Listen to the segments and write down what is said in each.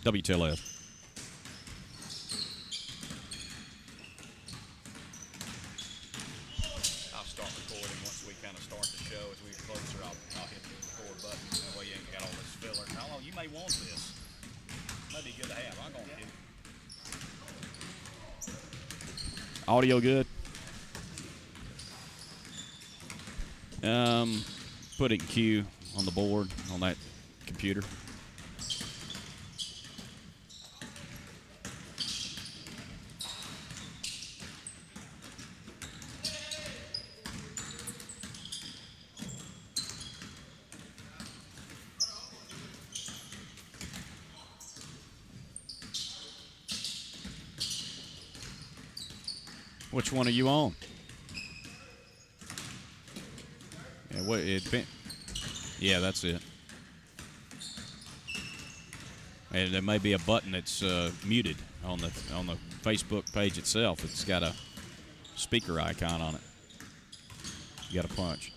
WTLS. I'll start recording once we kind of start the show. As we get closer, I'll hit the record button. That way you ain't got all this filler. How long you may want this? Might be good to have. I'm going to hit it. Audio good? Put it in queue on the board on that computer. Which one are you on? Yeah, that's it. And there may be a button that's muted on the Facebook page itself. It's got a speaker icon on it. You got to punch.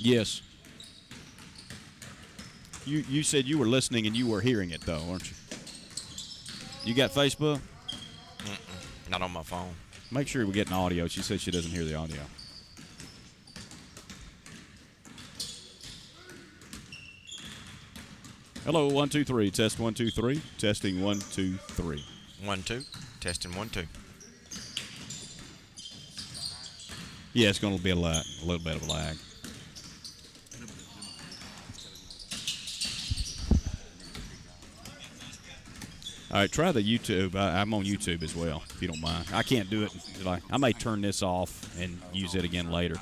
Yes. You said you were listening and you were hearing it, though, weren't you? You got Facebook? Not on my phone. Make sure we're getting audio. She said she doesn't hear the audio. Hello, 1, 2, 3. Test 1, 2, 3. Testing 1, 2, 3. 1, 2. Testing 1, 2. Yeah, it's going to be a little bit of a lag. All right, try the YouTube. I'm on YouTube as well, if you don't mind. I can't do it. I may turn this off and use it again later.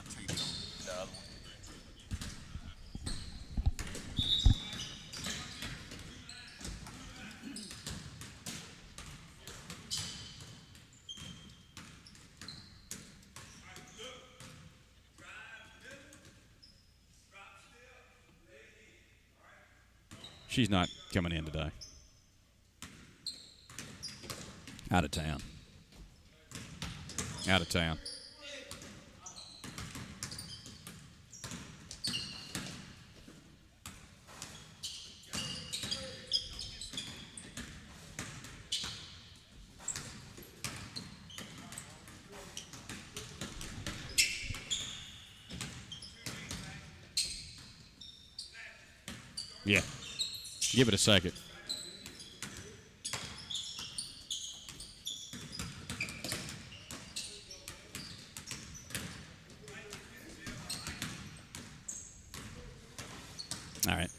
She's not coming in today. Out of town. Out of town. Yeah. Give it a second. All right.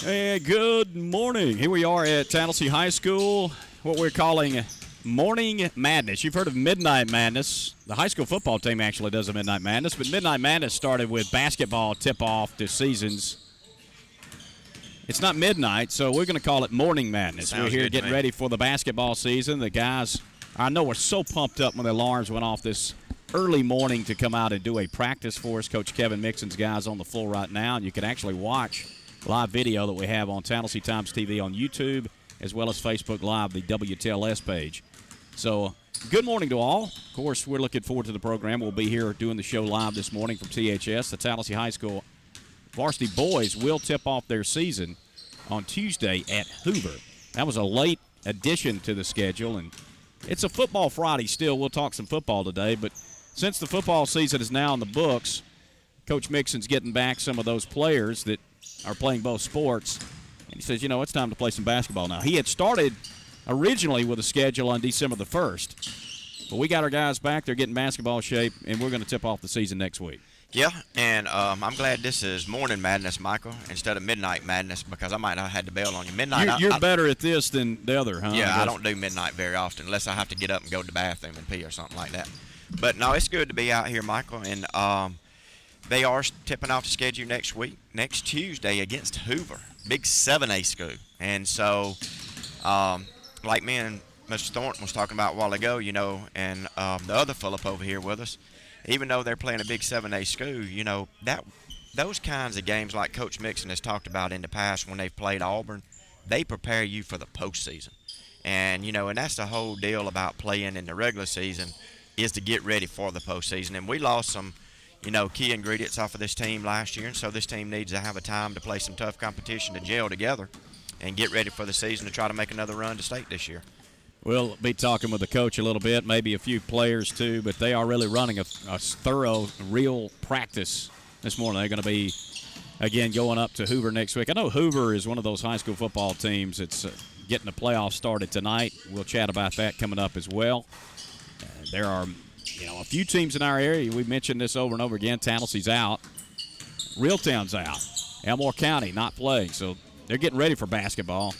Hey, good morning. Here we are at Tallassee High School, what we're calling Morning Madness. You've heard of Midnight Madness. The high school football team actually does a Midnight Madness, but Midnight Madness started with basketball tip-off to seasons. It's not midnight, so we're going to call it Morning Madness. Sounds we're here good, getting ready for the basketball season. The guys, I know, were so pumped up when the alarms went off this early morning to come out and do a practice for us. Coach Kevin Mixon's guys on the floor right now, and you can actually watch live video that we have on Tallassee Times TV on YouTube, as well as Facebook Live, the WTLS page. So good morning to all. Of course, we're looking forward to the program. We'll be here doing the show live this morning from THS. The Tallassee High School varsity boys will tip off their season on Tuesday at Hoover. That was a late addition to the schedule, and it's a football Friday still. We'll talk some football today, but since the football season is now in the books, Coach Mixon's getting back some of those players that are playing both sports, and he says, it's time to play some basketball now. He had started originally with a schedule on December the 1st, but we got our guys back. They're getting basketball shape, and we're going to tip off the season next week. Yeah, and I'm glad this is Morning Madness, Michael, instead of Midnight Madness, because I might have had to bail on you. Midnight. You're better at this than the other, huh? Yeah, I don't do midnight very often, unless I have to get up and go to the bathroom and pee or something like that. But, no, it's good to be out here, Michael, and they are tipping off the schedule next week, next Tuesday against Hoover, big 7A school. And so Like me and Mr. Thornton was talking about a while ago, and the other Phillip over here with us, even though they're playing a big 7A school, that those kinds of games like Coach Mixon has talked about in the past when they've played Auburn, they prepare you for the postseason. And, and that's the whole deal about playing in the regular season is to get ready for the postseason. And we lost some, key ingredients off of this team last year, and so this team needs to have a time to play some tough competition to gel together and get ready for the season to try to make another run to state this year. We'll be talking with the coach a little bit, maybe a few players too, but they are really running a thorough, real practice this morning. They're going to be, again, going up to Hoover next week. I know Hoover is one of those high school football teams that's getting the playoffs started tonight. We'll chat about that coming up as well. There are, a few teams in our area. We've mentioned this over and over again. Tallassee's out. Reeltown's out. Elmore County not playing, so they're getting ready for basketball.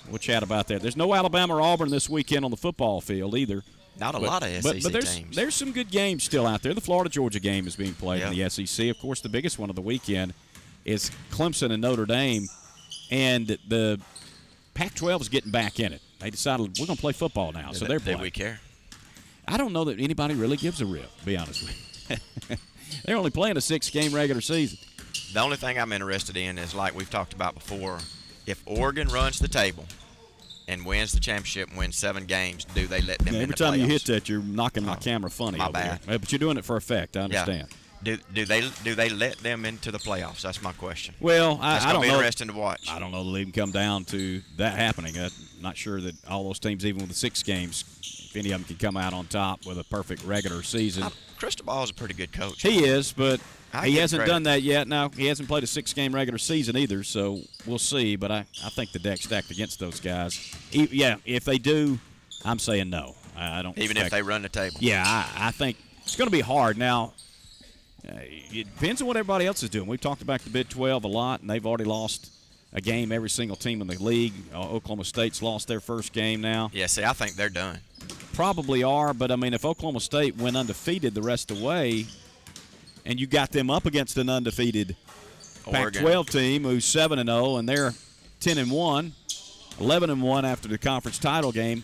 We'll chat about that. There's no Alabama or Auburn this weekend on the football field either. Not a lot of SEC but teams. There's some good games still out there. The Florida-Georgia game is being played in the SEC. Of course, the biggest one of the weekend is Clemson and Notre Dame. And the Pac-12 is getting back in it. They decided we're going to play football now, so they're playing. Do we care? I don't know that anybody really gives a rip, to be honest with you. They're only playing a 6-game regular season. The only thing I'm interested in is, like we've talked about before, if Oregon runs the table and wins the championship and wins 7 games, do they let them in the playoffs? Every time you hit that, you're knocking my camera funny. My over bad. Here. But you're doing it for effect. I understand. Yeah. Do they let them into the playoffs? That's my question. Well, That's I don't be know. Interesting to watch. I don't know that they can come down to that happening. I'm not sure that all those teams, even with the 6 games, if any of them can come out on top with a perfect regular season. Cristobal is a pretty good coach. He is, but he hasn't done that yet. Now, he hasn't played a 6-game regular season either, so we'll see. But I think the deck's stacked against those guys. If they do, I'm saying no. I don't. Even if they run the table. Yeah, I think it's going to be hard. Now, it depends on what everybody else is doing. We've talked about the Big 12 a lot, and they've already lost a game every single team in the league. Oklahoma State's lost their first game now. Yeah, see, I think they're done. Probably are, but, if Oklahoma State went undefeated the rest of the way and you got them up against an undefeated Pac-12 team who's 7-0 and they're 10-1, 11-1 after the conference title game,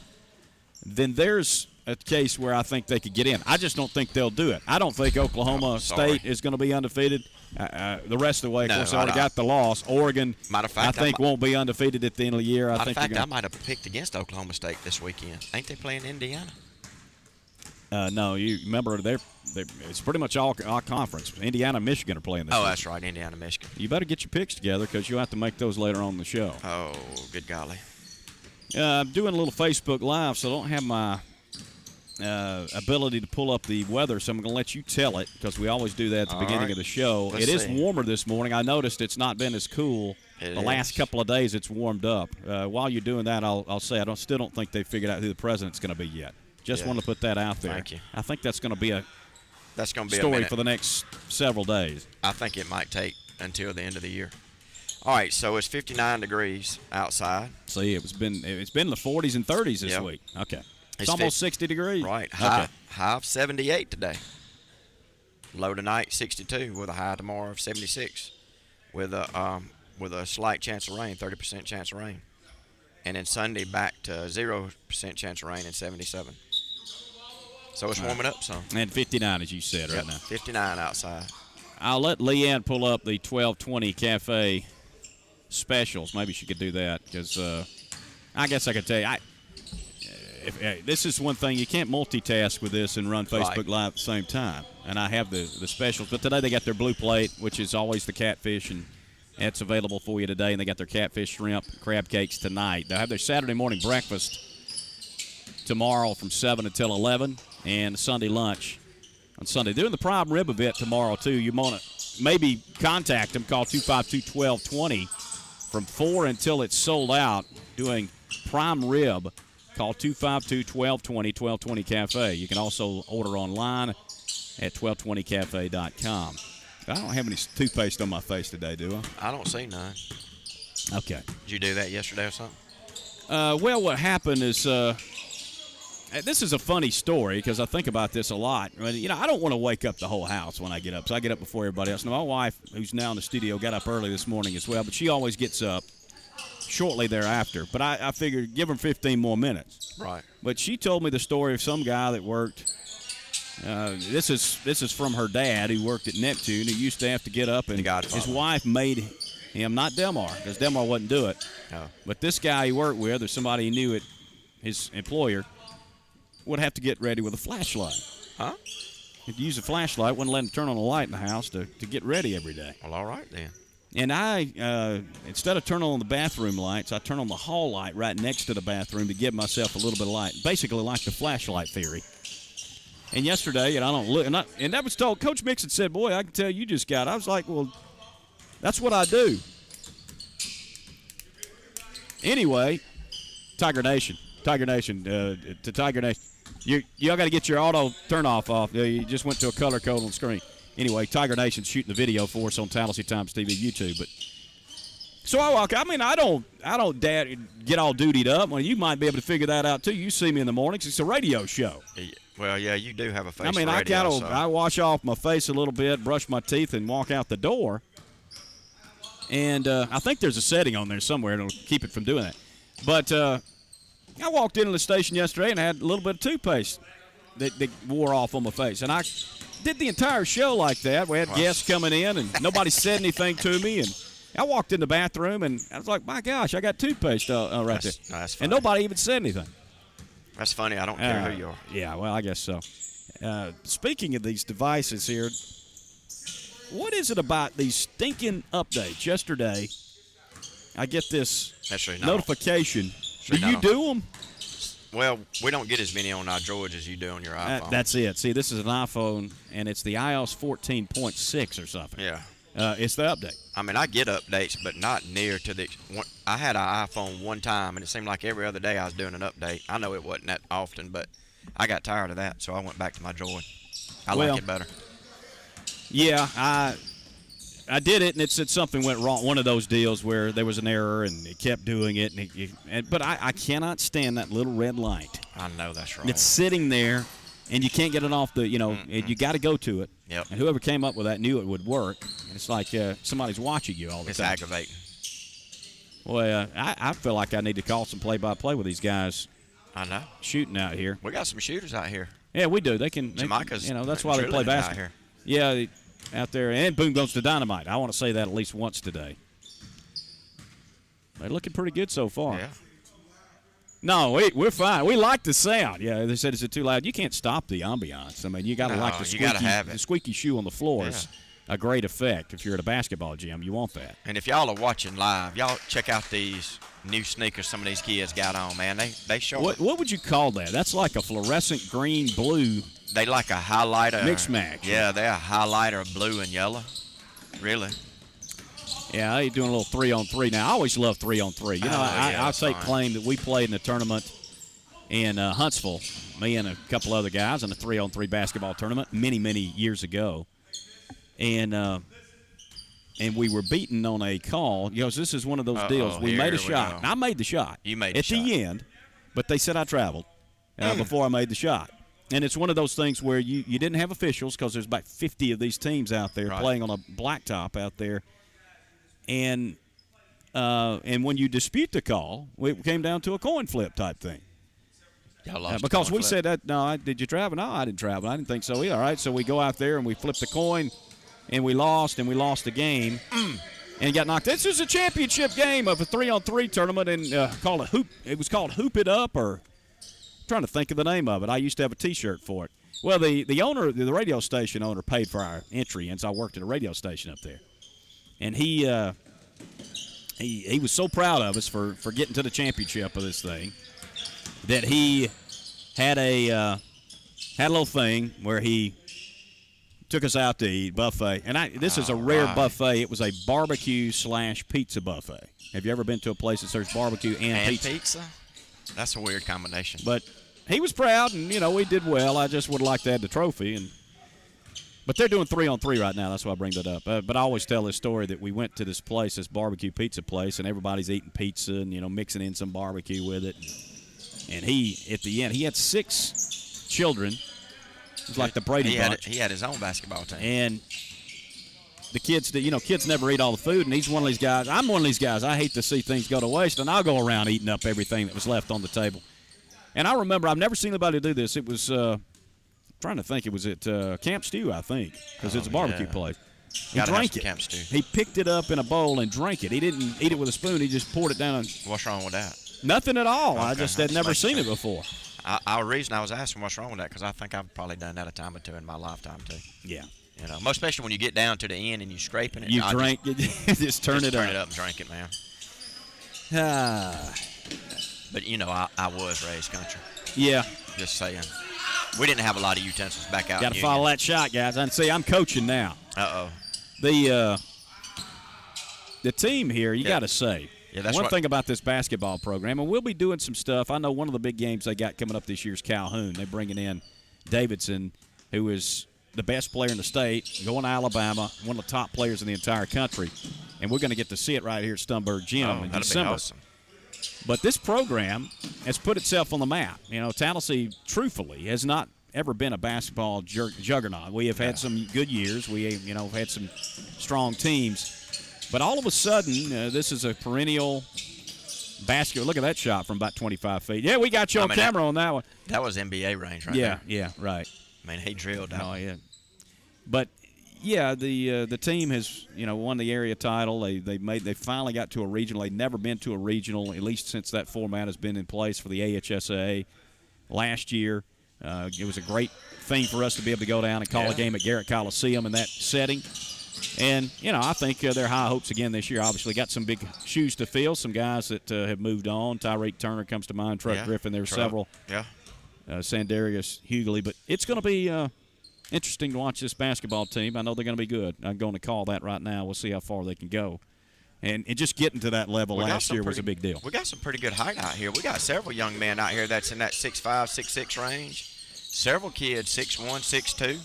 then there's a case where I think they could get in. I just don't think they'll do it. I don't think Oklahoma State is going to be undefeated the rest of the way. Of course, they already got the loss. Oregon, matter of fact, I think, won't be undefeated at the end of the year. I might have picked against Oklahoma State this weekend. Ain't they playing Indiana? No, you remember it's pretty much all conference. Indiana and Michigan are playing this week. That's right, Indiana, Michigan. You better get your picks together because you'll have to make those later on in the show. Oh, good golly. I'm doing a little Facebook Live, so I don't have my ability to pull up the weather, so I'm going to let you tell it because we always do that at the beginning of the show. It is warmer this morning. I noticed it's not been as cool. The last couple of days it's warmed up. While you're doing that, I'll say I still don't think they've figured out who the president's going to be yet. Just want to put that out there. Thank you. I think that's going to be a story for the next several days. I think it might take until the end of the year. All right, so it's 59 degrees outside. See, it's been in the 40s and 30s this week. Okay. It's almost 60 degrees. Right. High of 78 today. Low tonight, 62, with a high tomorrow of 76, with a slight chance of rain, 30% chance of rain. And then Sunday back to 0% chance of rain and 77. So it's warming up some. And 59, as you said, right now. 59 outside. I'll let Leanne pull up the 1220 Cafe specials. Maybe she could do that because I guess I could tell you. This is one thing. You can't multitask with this and run Facebook Live at the same time. And I have the specials. But today they got their blue plate, which is always the catfish, and that's available for you today. And they got their catfish, shrimp, crab cakes tonight. They'll have their Saturday morning breakfast tomorrow from 7 until 11, and Sunday lunch on Sunday. They're doing the prime rib event tomorrow, too. You want to maybe contact them. Call 252-1220 from 4 until it's sold out. Doing prime rib. Call 252-1220, 1220 Cafe. You can also order online at 1220cafe.com. I don't have any toothpaste on my face today, do I? I don't see none. Okay. Did you do that yesterday or something? Well, what happened is this is a funny story because I think about this a lot. I don't want to wake up the whole house when I get up, so I get up before everybody else. Now, my wife, who's now in the studio, got up early this morning as well, but she always gets up shortly thereafter. But I figured give him 15 more minutes. Right. But she told me the story of some guy that worked. This is from her dad who worked at Neptune, who used to have to get up, and his wife made him, not Delmar, because Delmar wouldn't do it. No. But this guy he worked with, or somebody he knew at his employer, would have to get ready with a flashlight. Huh? If you use a flashlight, wouldn't let him turn on a light in the house to get ready every day. Well, all right then. And I, instead of turning on the bathroom lights, I turn on the hall light right next to the bathroom to give myself a little bit of light. Basically like the flashlight theory. And yesterday, and I don't look, and that was told, Coach Mixon said, boy, I can tell you just got it. I was like, well, that's what I do. Anyway, Tiger Nation, to Tiger Nation. Y'all got to get your auto turn-off off. You just went to a color code on the screen. Anyway, Tiger Nation's shooting the video for us on Tallassee Times TV YouTube. But so I walk. I mean, I don't get all dutied up. Well, you might be able to figure that out too. You see me in the mornings. It's a radio show. Well, yeah, you do have a face. I mean, for radio, I wash off my face a little bit, brush my teeth, and walk out the door. And I think there's a setting on there somewhere that'll keep it from doing that. But I walked into the station yesterday and I had a little bit of toothpaste that wore off on my face. And I did the entire show like that. We had guests coming in, and nobody said anything to me. And I walked in the bathroom, and I was like, my gosh, I got toothpaste right there. That's funny. And nobody even said anything. That's funny. I don't care who you are. Yeah, well, I guess so. Speaking of these devices here, what is it about these stinking updates? Yesterday, I get this notification. Do you do them? Well, we don't get as many on our Droids as you do on your iPhone. That's it. See, this is an iPhone, and it's the iOS 14.6 or something. Yeah. It's the update. I mean, I get updates, but not near to the one. I had an iPhone one time, and it seemed like every other day I was doing an update. I know it wasn't that often, but I got tired of that, so I went back to my Droid. I like it better. Yeah, I did it, and it said something went wrong. One of those deals where there was an error, and it kept doing it. But I cannot stand that little red light. I know that's right. It's sitting there, and you can't get it off the, you got to go to it. Yep. And whoever came up with that knew it would work. And it's like somebody's watching you all the time. It's aggravating. Well, I feel like I need to call some play-by-play with these guys. I know. Shooting out here. We got some shooters out here. Yeah, we do. They can. Jamaica's that's why they play basketball. Out here. Yeah, out there. And boom goes the dynamite. I want to say that at least once today. They're looking pretty good so far. Yeah. No, we're fine. We like the sound. Yeah, they said, is it too loud? You can't stop the ambiance. I mean, you got to like the squeaky shoe on the floor is a great effect. If you're at a basketball gym, you want that. And if y'all are watching live, y'all check out these new sneakers some of these kids got on, man. They show What would you call that? That's like a fluorescent green, blue. They like a highlighter. Mix match. Yeah, they're a highlighter of blue and yellow. Really. Yeah, they're doing a little 3-on-3 now. I always love 3-on-3. I'll take claim that we played in a tournament in Huntsville, me and a couple other guys in a 3-on-3 basketball tournament many, many years ago. And we were beaten on a call. This is one of those deals. We made a shot. And I made the shot. You made the shot. At the end, but they said I traveled before I made the shot. And it's one of those things where you didn't have officials because there's about 50 of these teams out there playing on a blacktop out there. And when you dispute the call, it came down to a coin flip type thing. Because we said that, no, did you travel? No, I didn't travel. I didn't think so either. All right, so we go out there and we flip the coin, and we lost the game and got knocked. This was a championship game of a 3-on-3 tournament and called a hoop. It was called Hoop It Up, or I'm trying to think of the name of it. I used to have a T-shirt for it. Well, the owner, the radio station owner, paid for our entry, and so I worked at a radio station up there. And he was so proud of us for getting to the championship of this thing that he had a little thing where he took us out to eat buffet. And this is a rare buffet. It was a barbecue/pizza buffet. Have you ever been to a place that serves barbecue and pizza? That's a weird combination. But he was proud, and we did well. I just would like to have the trophy. But they're doing 3-on-3 right now. That's why I bring that up. But I always tell this story that we went to this place, this barbecue pizza place, and everybody's eating pizza and, mixing in some barbecue with it. And at the end, he had 6 children. It was like the Brady Bunch. He had his own basketball team. And the kids, kids never eat all the food, and he's one of these guys. I'm one of these guys. I hate to see things go to waste, and I'll go around eating up everything that was left on the table. And I remember, I've never seen anybody do this. It was, trying to think, it was at Camp Stew, I think, because it's a barbecue place. He drank it. Camp Stew. He picked it up in a bowl and drank it. He didn't eat it with a spoon. He just poured it down. What's wrong with that? Nothing at all. Okay, I just had never seen it before. The reason I was asking what's wrong with that, because I think I've probably done that a time or two in my lifetime, too. Yeah. Most especially when you get down to the end and you're scraping it. You drink it, just turn it up. Turn it up and drink it, man. But, I was raised country. Yeah. Just saying. We didn't have a lot of utensils back out. Got to follow that shot, guys. And see, I'm coaching now. Uh-oh. The team here, you got to say, that's one thing about this basketball program, and we'll be doing some stuff. I know one of the big games they got coming up this year is Calhoun. They're bringing in Davidson, who is the best player in the state, going to Alabama, one of the top players in the entire country. And we're going to get to see it right here at Stumberg Gym in December. Be awesome. But this program has put itself on the map. Tallassee, truthfully, has not ever been a basketball juggernaut. We have had some good years. We, have had some strong teams. But all of a sudden, this is a perennial basket. Look at that shot from about 25 feet. Yeah, we got you on camera on that one. That was NBA range right there. Yeah, right. He drilled that. Oh, yeah. But, yeah, the team has, won the area title. They finally got to a regional. They've never been to a regional, at least since that format has been in place for the AHSAA last year. It was a great thing for us to be able to go down and call a game at Garrett Coliseum in that setting. And, I think they're high hopes again this year. Obviously got some big shoes to fill, some guys that have moved on. Tyreek Turner comes to mind, Truck Griffin. There were several. Yeah. Sandarius Hughley. But it's going to be interesting to watch this basketball team. I know they're going to be good. I'm going to call that right now. We'll see how far they can go. And just getting to that level last year was a big deal. We got some pretty good height out here. We got several young men out here that's in that 6'5", 6'6" range. Several kids 6'1",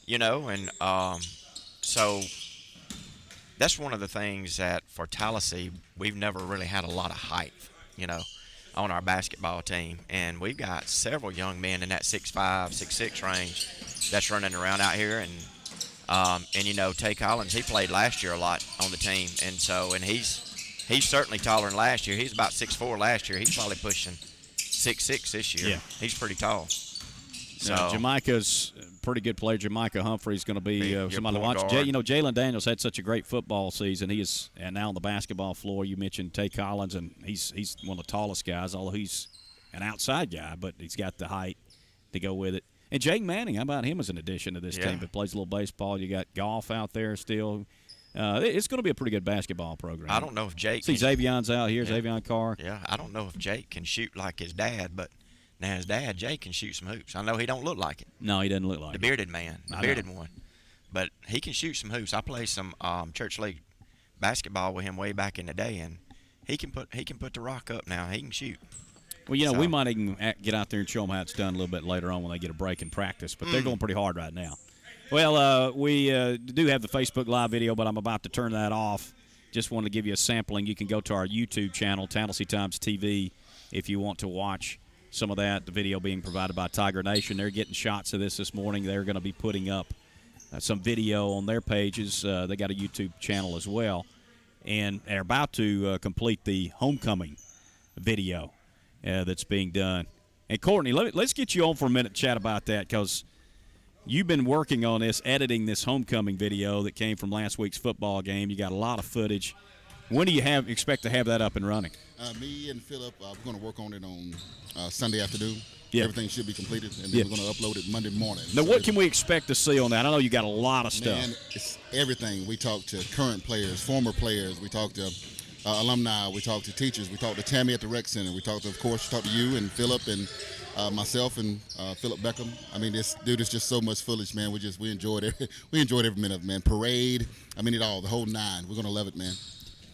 6'2", and so that's one of the things that for Tallassee, we've never really had a lot of height, on our basketball team. And we've got several young men in that 6'5", 6'6" range that's running around out here. And Tay Collins, he played last year a lot on the team. And he's certainly taller than last year. He's about 6'4" last year. He's probably pushing 6'6" this year. Yeah. He's pretty tall. So Jamaica's a pretty good player. Jamaica Humphrey's going to be somebody to watch. Jalen Daniels had such a great football season. He is now on the basketball floor. You mentioned Tay Collins, and he's one of the tallest guys, although he's an outside guy, but he's got the height to go with it. And Jake Manning, how about him as an addition to this team? But plays a little baseball. You got golf out there still. It's going to be a pretty good basketball program. I don't know if Jake. See, Xavion's out here. Xavion Carr. Yeah, I don't know if Jake can shoot like his dad, but. Now, his dad, Jake, can shoot some hoops. I know he don't look like it. No, he doesn't look like the bearded man, the bearded one. But he can shoot some hoops. I played some church league basketball with him way back in the day, and he can put the rock up now. He can shoot. Well, we might even get out there and show them how it's done a little bit later on when they get a break in practice. But they're going pretty hard right now. Well, we do have the Facebook Live video, but I'm about to turn that off. Just wanted to give you a sampling. You can go to our YouTube channel, Tallassee Times TV, if you want to watch some of that. The video being provided by Tiger Nation. They're getting shots of this morning. They're going to be putting up some video on their pages. They got a YouTube channel as well. And they're about to complete the homecoming video that's being done. And, Courtney, let's get you on for a minute to chat about that, because you've been working on this, editing this homecoming video that came from last week's football game. You got a lot of footage. When do you expect to have that up and running? Me and Philip, we're going to work on it on Sunday afternoon. Yeah. Everything should be completed, and then we're going to upload it Monday morning. Now, what can we expect to see on that? I know you got a lot of stuff. Man, it's everything. We talk to current players, former players. We talk to alumni. We talk to teachers. We talk to Tammy at the Rec Center. We talk to, of course, to you and Philip and myself and Philip Beckham. I mean, this dude is just so much footage, man. We enjoyed it. We enjoyed every minute of it, man. Parade. I mean, it all. The whole nine. We're going to love it, man.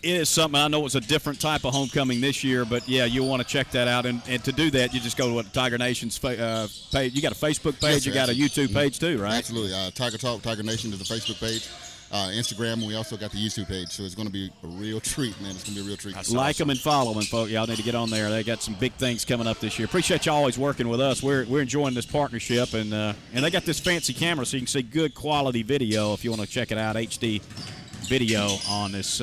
It is something. I know it's a different type of homecoming this year, but, yeah, you'll want to check that out. And to do that, you just go to Tiger Nation's page. You got a Facebook page. Yes, sir, you got a YouTube page too, right? Absolutely. Tiger Talk, Tiger Nation is a Facebook page. Instagram, and we also got the YouTube page. So it's going to be a real treat, man. It's going to be a real treat. Like them and follow them, folks. Y'all need to get on there. They got some big things coming up this year. Appreciate you always working with us. We're enjoying this partnership, and they got this fancy camera so you can see good quality video if you want to check it out. HD video on this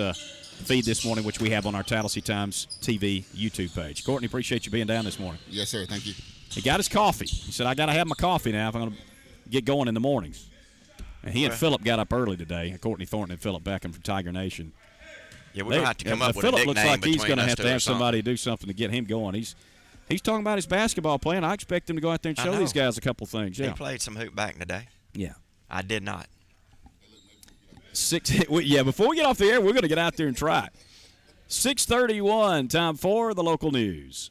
feed this morning, which we have on our Tallassee Times TV YouTube page. Courtney, appreciate you being down this morning. Yes, sir. Thank you. He got his coffee. He said, I got to have my coffee now if I'm going to get going in the mornings. And he and Phillip got up early today. Courtney Thornton and Phillip Beckham from Tiger Nation. Yeah, we're going to have to come up with a Phillip nickname looks like he's going to between us have somebody do something to get him going. He's talking about his basketball playing. I expect him to go out there and show these guys a couple things. Yeah. He played some hoop back in the day. Yeah. I did not. Before we get off the air, we're going to get out there and try it. 6:31, time for the local news.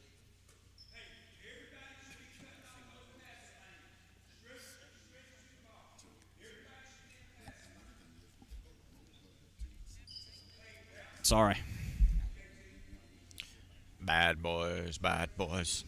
Sorry. Bad boys, bad boys.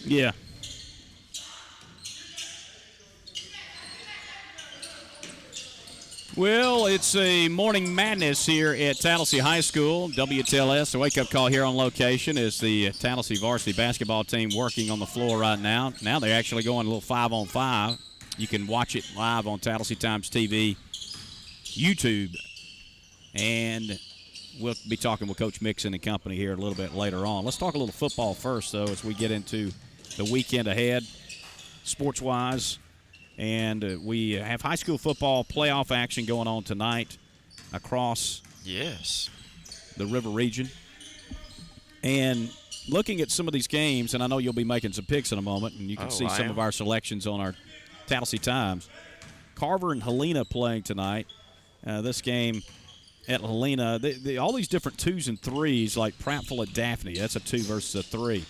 Yeah. Well, it's a morning madness here at Tallassee High School. WTLS, the wake-up call here on location is the Tallassee varsity basketball team working on the floor right now. Now they're actually going a little 5-on-5. You can watch it live on Tallassee Times TV, YouTube. And we'll be talking with Coach Mixon and company here a little bit later on. Let's talk a little football first, though, as we get into the weekend ahead, sports-wise. And we have high school football playoff action going on tonight across the River region. And looking at some of these games, and I know you'll be making some picks in a moment, and you can see some of our selections on our Tallassee Times. Carver and Helena playing tonight. This game at Helena, all these different 2s and 3s, like Prattville at Daphne. That's a 2 versus a 3.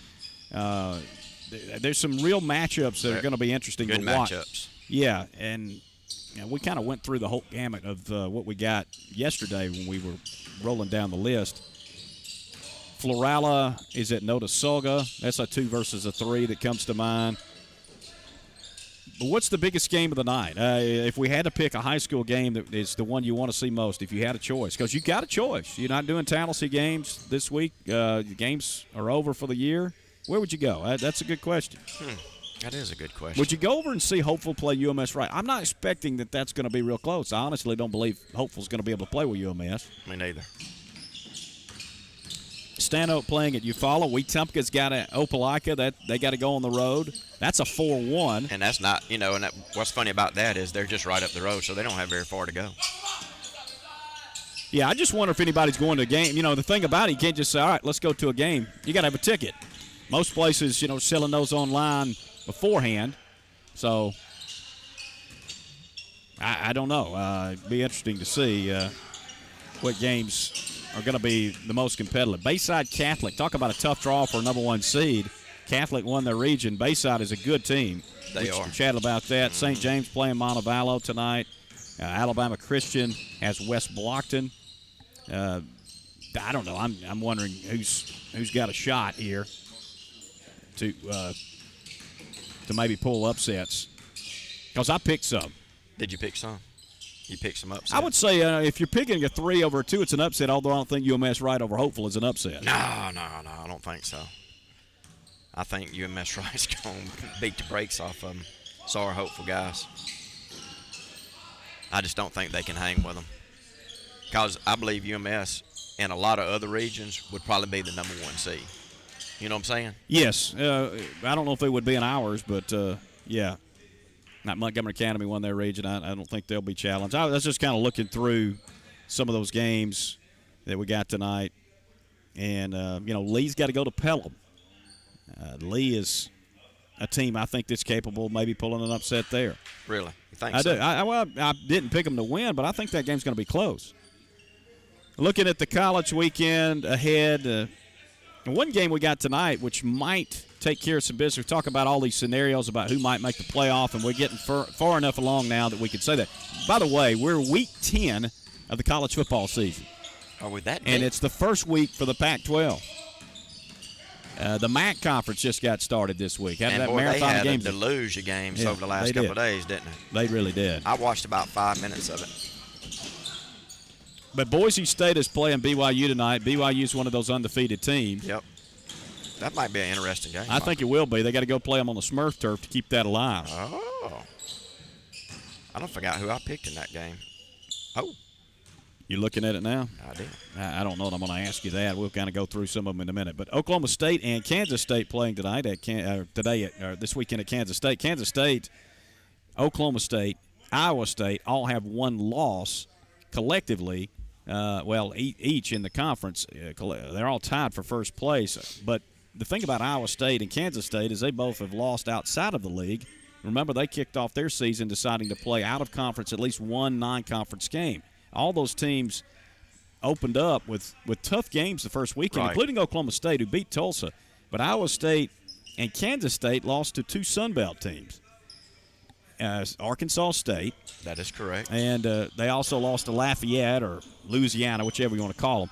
There's some real matchups that are going to be interesting to watch. Good matchups. Yeah, and we kind of went through the whole gamut of what we got yesterday when we were rolling down the list. Florala is at Notasulga. That's a 2 versus a 3 that comes to mind. But what's the biggest game of the night? If we had to pick a high school game that is the one you want to see most, if you had a choice, because you got a choice. You're not doing Tallassee games this week. The games are over for the year. Where would you go? That's a good question. That is a good question. Would you go over and see Hopeful play UMS right? I'm not expecting that that's going to be real close. I honestly don't believe Hopeful's going to be able to play with UMS. Me neither. Stanhope playing at Eufaula. Wetumpka's got a Opelika. That they got to go on the road. That's a 4-1. And that's not, what's funny about that is they're just right up the road, so they don't have very far to go. Yeah, I just wonder if anybody's going to a game. The thing about it, you can't just say, all right, let's go to a game. You got to have a ticket. Most places, selling those online beforehand. So, I don't know. It'd be interesting to see what games are going to be the most competitive. Bayside Catholic, talk about a tough draw for a number 1 seed. Catholic won their region. Bayside is a good team. They are. We'll chat about that. St. James playing Montevallo tonight. Alabama Christian has West Blockton. I don't know. I'm wondering who's got a shot here to maybe pull upsets. Because I picked some. Did you pick some? You picked some upsets? I would say if you're picking a 3 over a 2, it's an upset, although I don't think UMS right over Hopeful is an upset. No, I don't think so. I think UMS right's going to beat the brakes off of them. Sorry, Hopeful guys. I just don't think they can hang with them. Because I believe UMS in a lot of other regions would probably be the number 1 seed. You know what I'm saying? Yes. I don't know if they would be in ours, but, yeah. Not Montgomery Academy won their region. I don't think they'll be challenged. I was just kind of looking through some of those games that we got tonight. And, Lee's got to go to Pelham. Lee is a team I think that's capable of maybe pulling an upset there. Really? You think I so? do. I didn't pick them to win, but I think that game's going to be close. Looking at the college weekend ahead, one game we got tonight, which might take care of some business. We talk about all these scenarios about who might make the playoff, and we're getting far enough along now that we can say that. By the way, we're week 10 of the college football season. Are we that And deep? it's the first week for the Pac-12. The MAC conference just got started this week. And that boy, marathon they had games. a deluge of games Yeah, over the last they couple did. of days, didn't they? They really did. I watched about 5 minutes of it. But Boise State is playing BYU tonight. BYU is one of those undefeated teams. Yep. That might be an interesting game. I think it will be. They got to go play them on the Smurf turf to keep that alive. Oh. I don't forgot who I picked in that game. Oh, You looking at it now? I did. I don't know. I'm going to ask you that. We'll kind of go through some of them in a minute. But Oklahoma State and Kansas State playing tonight this weekend at Kansas State. Kansas State, Oklahoma State, Iowa State all have one loss collectively. Each in the conference. They're all tied for first place. But the thing about Iowa State and Kansas State is they both have lost outside of the league. Remember, they kicked off their season deciding to play out of conference at least one non-conference game. All those teams opened up with tough games the first weekend, Right. including Oklahoma State, who beat Tulsa. But Iowa State and Kansas State lost to 2 Sun Belt teams. Arkansas State. That is correct. And they also lost to Lafayette or Louisiana, whichever you want to call them.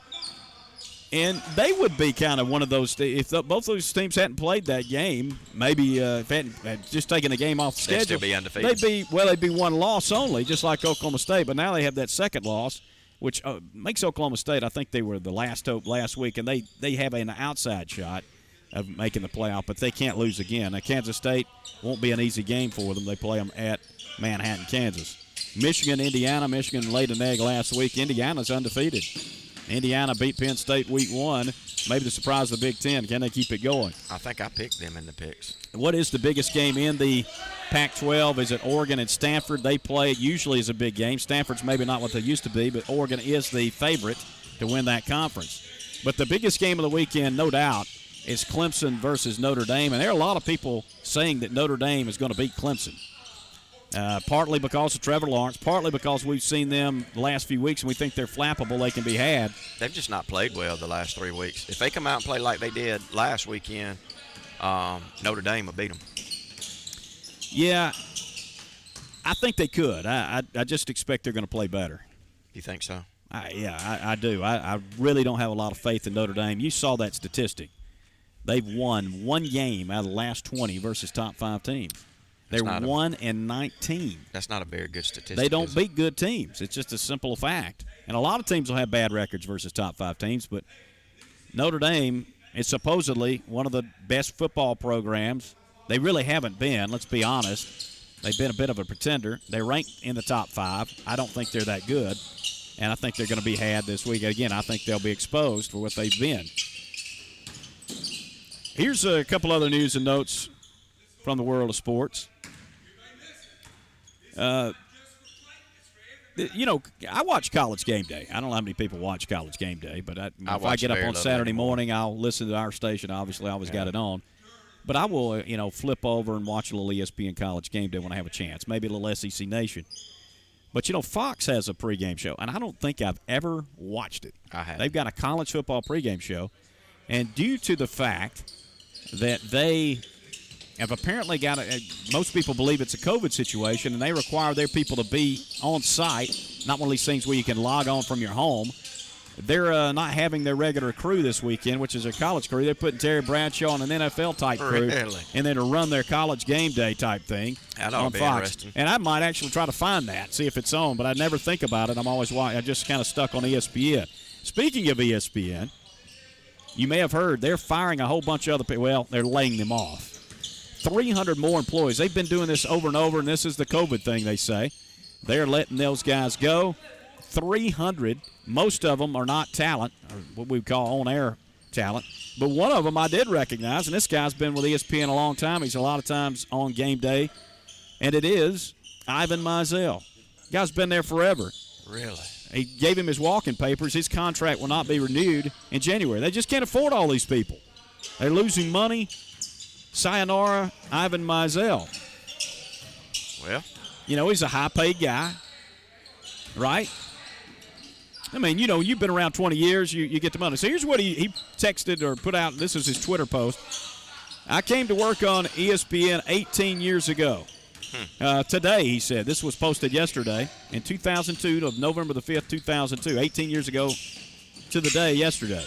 And they would be kind of one of those, if both those teams hadn't played that game, maybe if they hadn't just taken the game off the They'd schedule, still be undefeated. they'd be one loss only, just like Oklahoma State. But now they have that second loss, which makes Oklahoma State, I think they were the last hope last week, and they have an outside shot of making the playoff, but they can't lose again. Now, Kansas State won't be an easy game for them. They play them at Manhattan, Kansas. Michigan, Indiana. Michigan laid an egg last week. Indiana's undefeated. Indiana beat Penn State week 1. Maybe the surprise of the Big Ten. Can they keep it going? I think I picked them in the picks. What is the biggest game in the Pac-12? Is it Oregon and Stanford? They play it usually as a big game. Stanford's maybe not what they used to be, but Oregon is the favorite to win that conference. But the biggest game of the weekend, no doubt, is Clemson versus Notre Dame. And there are a lot of people saying that Notre Dame is going to beat Clemson. Partly because of Trevor Lawrence, partly because we've seen them the last few weeks and we think they're flappable, they can be had. They've just not played well the last 3 weeks. If they come out and play like they did last weekend, Notre Dame will beat them. Yeah, I think they could. I just expect they're going to play better. You think so? I do. I really don't have a lot of faith in Notre Dame. You saw that statistic. They've won one game out of the last 20 versus top 5 teams. They're 1-19. That's not a very good statistic. They don't beat good teams. It's just a simple fact. And a lot of teams will have bad records versus top 5 teams, but Notre Dame is supposedly one of the best football programs. They really haven't been, let's be honest. They've been a bit of a pretender. They're ranked in the top 5. I don't think they're that good, and I think they're going to be had this week. Again, I think they'll be exposed for what they've been. Here's a couple other news and notes from the world of sports. I watch College Game Day. I don't know how many people watch College Game Day, but if I get up on Saturday morning, I'll listen to our station. Obviously, I always got it on. But I will, flip over and watch a little ESPN College Game Day when I have a chance, maybe a little SEC Nation. But, Fox has a pregame show, and I don't think I've ever watched it. I have. They've got a college football pregame show, and due to the fact that they have apparently got most people believe it's a COVID situation, and they require their people to be on site, not one of these things where you can log on from your home. they're not having their regular crew this weekend, which is their college crew. They're putting Terry Bradshaw on an NFL-type crew, and then to run their college game day type thing on Fox. And I might actually try to find that, see if it's on, but I never think about it. I just kind of stuck on ESPN. Speaking of ESPN, you may have heard they're firing a whole bunch of other people. Well, they're laying them off. 300 more employees. They've been doing this over and over, and this is the COVID thing, they say. They're letting those guys go. 300. Most of them are not talent, or what we call on-air talent. But one of them I did recognize, and this guy's been with ESPN a long time. He's a lot of times on game day, and it is Ivan Mizell. Guy's been there forever. Really? He gave him his walking papers. His contract will not be renewed in January. They just can't afford all these people. They're losing money. Sayonara, Ivan Mizell. Well, he's a high-paid guy, right? I mean, you've been around 20 years, you get the money. So here's what he texted or put out. This is his Twitter post. I came to work on ESPN 18 years ago. Today, he said. This was posted yesterday in 2002 of November the 5th, 2002, 18 years ago to the day yesterday.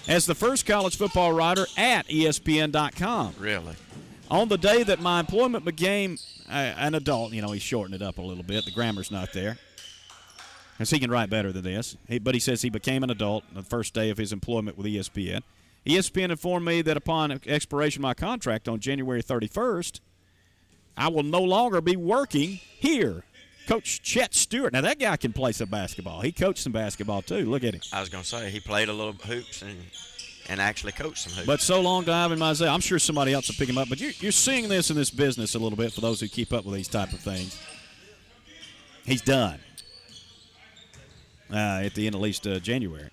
As the first college football writer at ESPN.com. Really? On the day that my employment became an adult, he shortened it up a little bit. The grammar's not there. Because he can write better than this. But he says he became an adult on the first day of his employment with ESPN. ESPN informed me that upon expiration of my contract on January 31st, I will no longer be working here. Coach Chet Stewart. Now, that guy can play some basketball. He coached some basketball, too. Look at him. I was going to say, he played a little hoops and actually coached some hoops. But so long to Ivan Mizell. I'm sure somebody else will pick him up. But you're seeing this in this business a little bit for those who keep up with these type of things. He's done. At the end, at least January.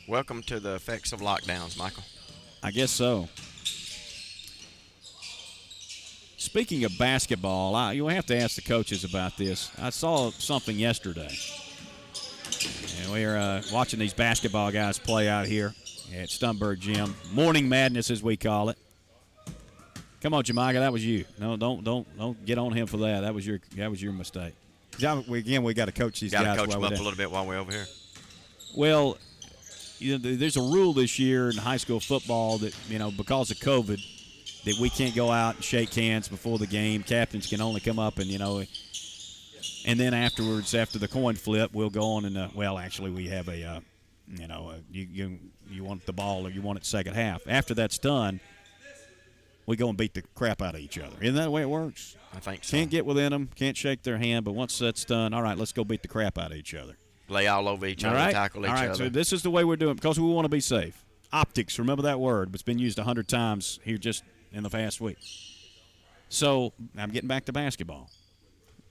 Welcome to the effects of lockdowns, Michael. I guess so. Speaking of basketball, you'll have to ask the coaches about this. I saw something yesterday. And we were watching these basketball guys play out here at Stumberg Gym. Morning madness, as we call it. Come on, Jamaica, that was you. No, don't get on him for that. That was your mistake. Again, we got to coach these guys. Got to coach them up a little bit while we're over here. Well, there's a rule this year in high school football that, because of COVID, that we can't go out and shake hands before the game. Captains can only come up and, and then afterwards, after the coin flip, we'll go on and, actually we have you want the ball or you want it second half. After that's done, we go and beat the crap out of each other. Isn't that the way it works? I think so. Can't get within them, can't shake their hand, but once that's done, all right, let's go beat the crap out of each other. Lay all over each other, tackle each other. All right, so this is the way we're doing it because we want to be safe. Optics, remember that word. It's been used 100 times here just in the past week. So I'm getting back to basketball.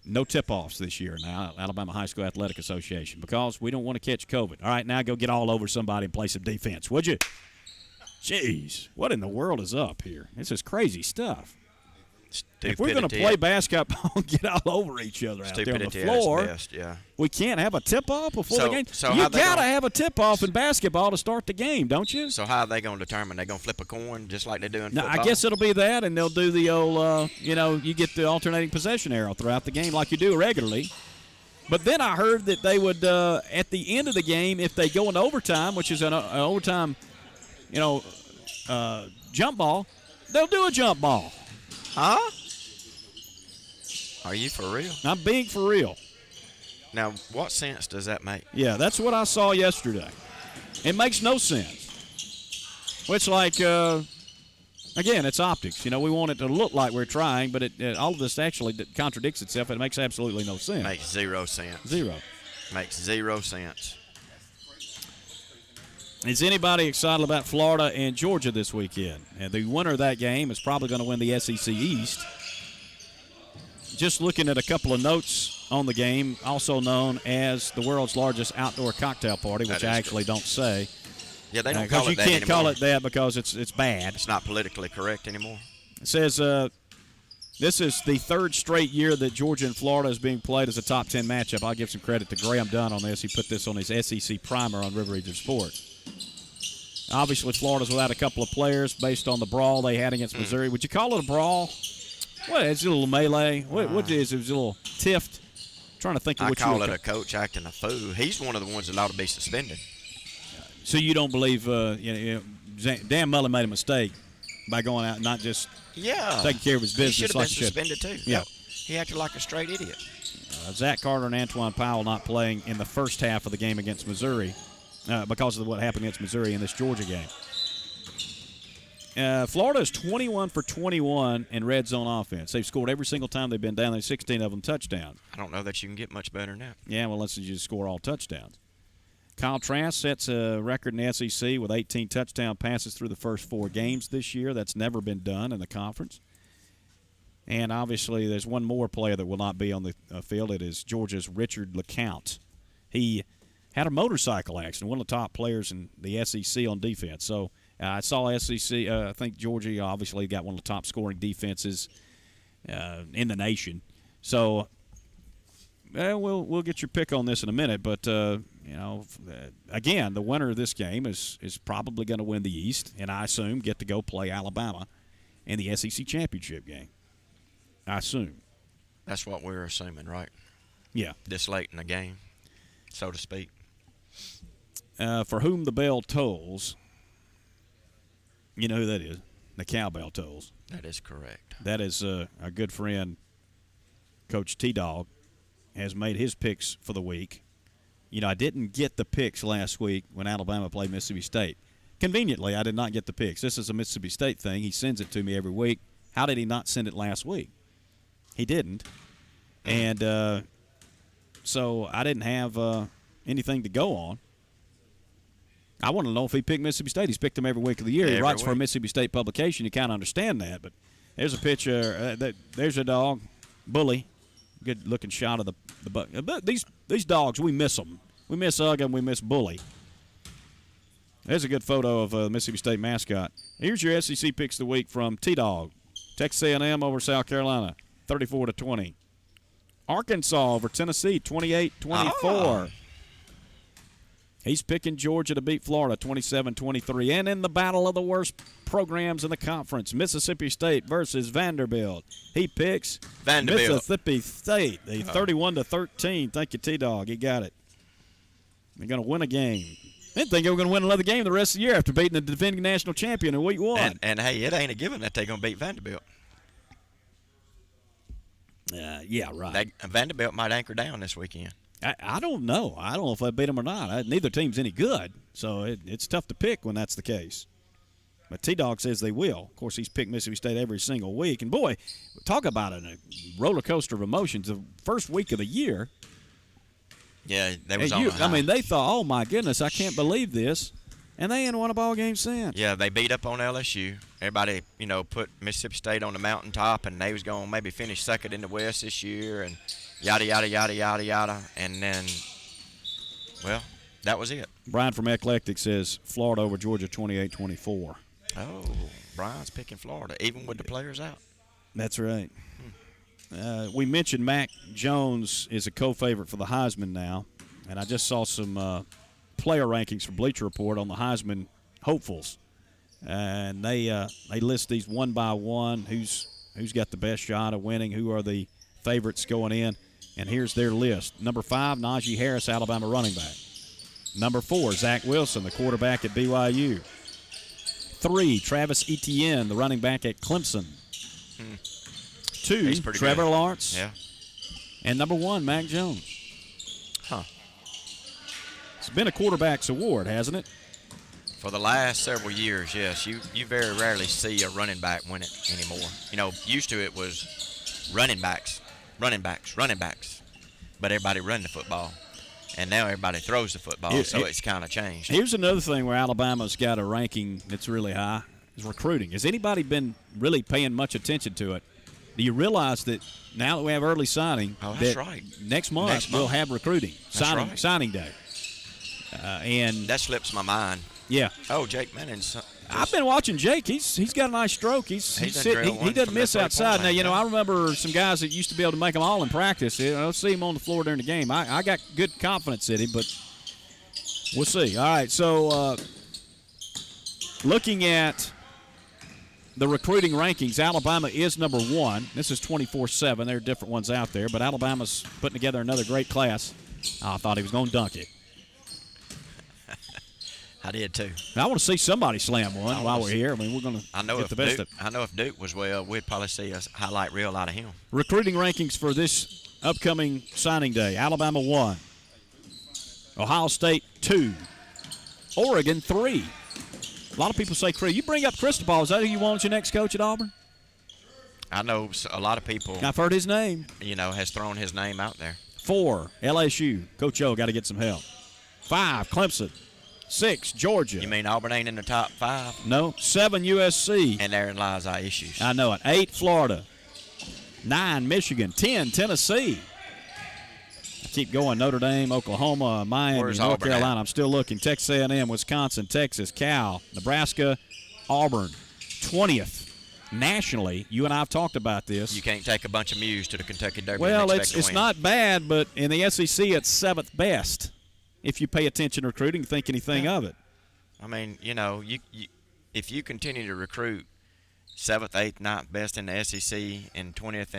No tip-offs this year now, Alabama High School Athletic Association, because we don't want to catch COVID. All right, now go get all over somebody and play some defense, would you? Jeez, what in the world is up here? This is crazy stuff. Stupidity. If we're going to play basketball and get all over each other out there on the floor, best, yeah. We can't have a tip-off before the game. So you got to have a tip-off in basketball to start the game, don't you? So how are they going to determine? They're going to flip a coin just like they do in football? I guess it'll be that, and they'll do the old, you get the alternating possession arrow throughout the game like you do regularly. But then I heard that they would, at the end of the game, if they go into overtime, which is an overtime, jump ball, they'll do a jump ball. Huh? Are you for real? I'm being for real. Now, what sense does that make? Yeah, that's what I saw yesterday. It makes no sense. Well, it's like, again, it's optics. We want it to look like we're trying, but all of this actually contradicts itself. It makes absolutely no sense. Makes zero sense. Zero. Makes zero sense. Is anybody excited about Florida and Georgia this weekend? And the winner of that game is probably going to win the SEC East. Just looking at a couple of notes on the game, also known as the world's largest outdoor cocktail party, which I actually don't say. Yeah, they don't call it that anymore. You can't call it that because it's bad. It's not politically correct anymore. It says this is the third straight year that Georgia and Florida is being played as a top 10 matchup. I'll give some credit to Graham Dunn on this. He put this on his SEC primer on River Region Sports. Obviously, Florida's without a couple of players based on the brawl they had against Missouri. Would you call it a brawl? What, it's a little melee. What is it? It was a little tiff. trying to think of I what call it a coach acting a fool. He's one of the ones that ought to be suspended. So you don't believe Dan Mullen made a mistake by going out and not just taking care of his business He should have like been he should. suspended too. Yeah. He acted like a straight idiot. Zach Carter and Antoine Powell not playing in the first half of the game against Missouri because of what happened against Missouri in this Georgia game. Florida is 21 for 21 in red zone offense. They've scored every single time they've been down there, 16 of them touchdowns. I don't know that you can get much better than that. Yeah, well, let's just score all touchdowns. Kyle Trask sets a record in the SEC with 18 touchdown passes through the first 4 games this year. That's never been done in the conference. And obviously there's one more player that will not be on the field. It is Georgia's Richard LeCounte. He had a motorcycle accident, one of the top players in the SEC on defense. So I saw SEC. I think Georgia obviously got one of the top scoring defenses in the nation. So we'll get your pick on this in a minute. But again, the winner of this game is probably going to win the East, and I assume get to go play Alabama in the SEC championship game. I assume. That's what we're assuming, right? Yeah. This late in the game, so to speak. For whom the bell tolls. You know who that is? The cowbell tolls. That is correct. That is our good friend, Coach T-Dog, has made his picks for the week. You know, I didn't get the picks last week when Alabama played Mississippi State. Conveniently, I did not get the picks. This is a Mississippi State thing. He sends it to me every week. How did he not send it last week? He didn't. And so I didn't have anything to go on. I want to know if he picked Mississippi State. He's picked them every week of the year. He writes for a Mississippi State publication. You kind of understand that. But there's a picture. There's a dog, Bully. Good-looking shot of the buck. These dogs, we miss them. We miss Ugg and we miss Bully. There's a good photo of the Mississippi State mascot. Here's your SEC picks of the week from T-Dog. Texas A&M over South Carolina, 34-20. Arkansas over Tennessee, 28-24. He's picking Georgia to beat Florida, 27-23. And in the battle of the worst programs in the conference, Mississippi State versus Vanderbilt. He picks Vanderbilt. Mississippi State, 31-13. Thank you, T-Dog. He got it. They're going to win a game. I didn't think they were going to win another game the rest of the year after beating the defending national champion in week 1. And hey, it ain't a given that they're going to beat Vanderbilt. Yeah, right. Vanderbilt might anchor down this weekend. I don't know. I don't know if I beat them or not. Neither team's any good, so it's tough to pick when that's the case. But T-Dog says they will. Of course, he's picked Mississippi State every single week. And, boy, talk about a roller coaster of emotions. The first week of the year. Yeah, they was on a high. I mean, they thought, oh, my goodness, I can't believe this. And they ain't won a ball game since. Yeah, they beat up on LSU. Everybody, put Mississippi State on the mountaintop, and they was going to maybe finish second in the West this year, and yada, yada, yada, yada, yada. And then, well, that was it. Brian from Eclectic says Florida over Georgia 28-24. Oh, Brian's picking Florida, even with the players out. That's right. We mentioned Mac Jones is a co-favorite for the Heisman now, and I just saw some player rankings from Bleacher Report on the Heisman hopefuls, and they list these one by one, who's got the best shot of winning, who are the favorites going in, and here's their list. Number 5, Najee Harris, Alabama running back. Number 4, Zach Wilson, the quarterback at BYU. 3, Travis Etienne, the running back at Clemson. 2, Trevor good. Lawrence. Yeah. And number 1, Mac Jones. Huh. It's been a quarterback's award, hasn't it? For the last several years, yes. You very rarely see a running back win it anymore. Used to it was running backs. But everybody run the football. And now everybody throws the football, so it's kind of changed. Here's another thing where Alabama's got a ranking that's really high, is recruiting. Has anybody been really paying much attention to it? Do you realize that now that we have early signing, that's right. Next month we'll have recruiting, signing day. And that slips my mind. Yeah. Oh, Jake Manning's. I've been watching Jake. He's got a nice stroke. He doesn't miss outside. Now, I remember some guys that used to be able to make them all in practice. I'll see him on the floor during the game. I got good confidence in him, but we'll see. All right, so looking at the recruiting rankings, Alabama is number 1. This is 24/7. There are different ones out there, but Alabama's putting together another great class. I thought he was going to dunk it. I did too. I want to see somebody slam one while we're here. I mean, we're going to get the best of it. I know if Duke was well, we'd probably see a highlight reel out of him. Recruiting rankings for this upcoming signing day. Alabama 1. Ohio State 2. Oregon 3. A lot of people say, you bring up Cristobal. Is that who you want as your next coach at Auburn? I know a lot of people. I've heard his name. Has thrown his name out there. 4, LSU. Coach O got to get some help. 5, Clemson. 6, Georgia. You mean Auburn ain't in the top 5? No. 7, USC. And therein lies our issues. I know it. 8, Florida. 9, Michigan. 10, Tennessee. I keep going. Notre Dame, Oklahoma, Miami, Where's North Auburn Carolina. at? I'm still looking. Texas A&M, Wisconsin, Texas, Cal, Nebraska, Auburn. 20th. Nationally, you and I have talked about this. You can't take a bunch of Mews to the Kentucky Derby. Well, and it's not bad, but in the SEC, it's 7th best. If you pay attention to recruiting, think anything of it. I mean, you if you continue to recruit 7th, 8th, 9th best in the SEC and 20th,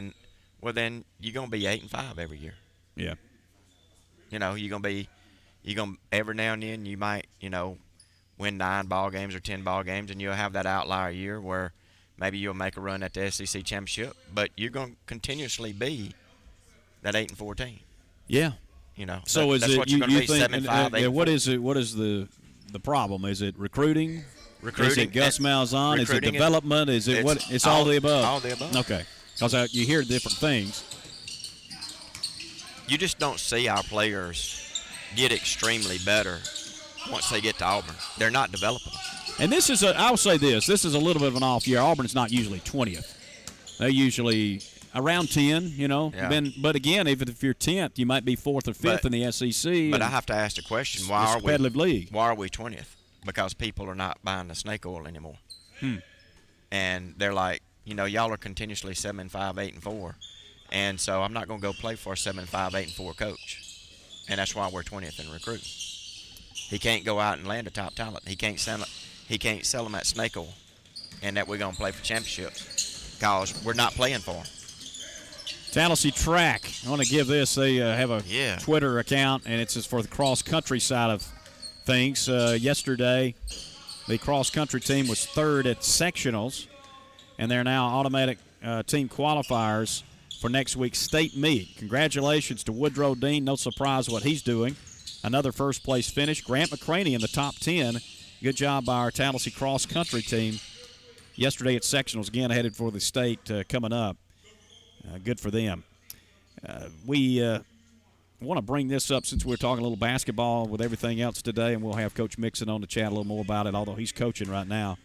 then you're gonna be 8 and 5 every year. Yeah. You're gonna every now and then you might win 9 ball games or 10 ball games, and you'll have that outlier year where maybe you'll make a run at the SEC championship, but you're gonna continuously be that 8 and 14. Yeah. So that's what you're going to be, 7, 5, 8. What is it? What is the problem? Is it recruiting? Is it Gus Malzahn? Is it development? Is it what? It's all the above. All the above. Okay, because you hear different things. You just don't see our players get extremely better once they get to Auburn. They're not developing. And this is I'll say this. This is a little bit of an off year. Auburn's not usually 20th. They're usually around 10, Yeah. But again, if you're 10th, you might be 4th or 5th in the SEC. But I have to ask the question: It's a competitive league. Why are we 20th? Because people are not buying the snake oil anymore. And they're like, y'all are continuously 7 and 5, 8 and 4, and so I'm not going to go play for a 7 and 5, 8 and 4 coach. And that's why we're 20th in recruiting. He can't go out and land a top talent. He can't sell them that snake oil, and that we're going to play for championships because we're not playing for them. Tallassee Track. I want to give this. They have a Yeah. Twitter account, and it's just for the cross-country side of things. Yesterday, the cross-country team was 3rd at sectionals, and they're now automatic team qualifiers for next week's state meet. Congratulations to Woodrow Dean. No surprise what he's doing. Another first-place finish. Grant McCraney in the top 10. Good job by our Tallassee cross-country team. Yesterday at sectionals, again, headed for the state coming up. Good for them. We want to bring this up since we're talking a little basketball with everything else today, and we'll have Coach Mixon on to chat a little more about it, although he's coaching right now.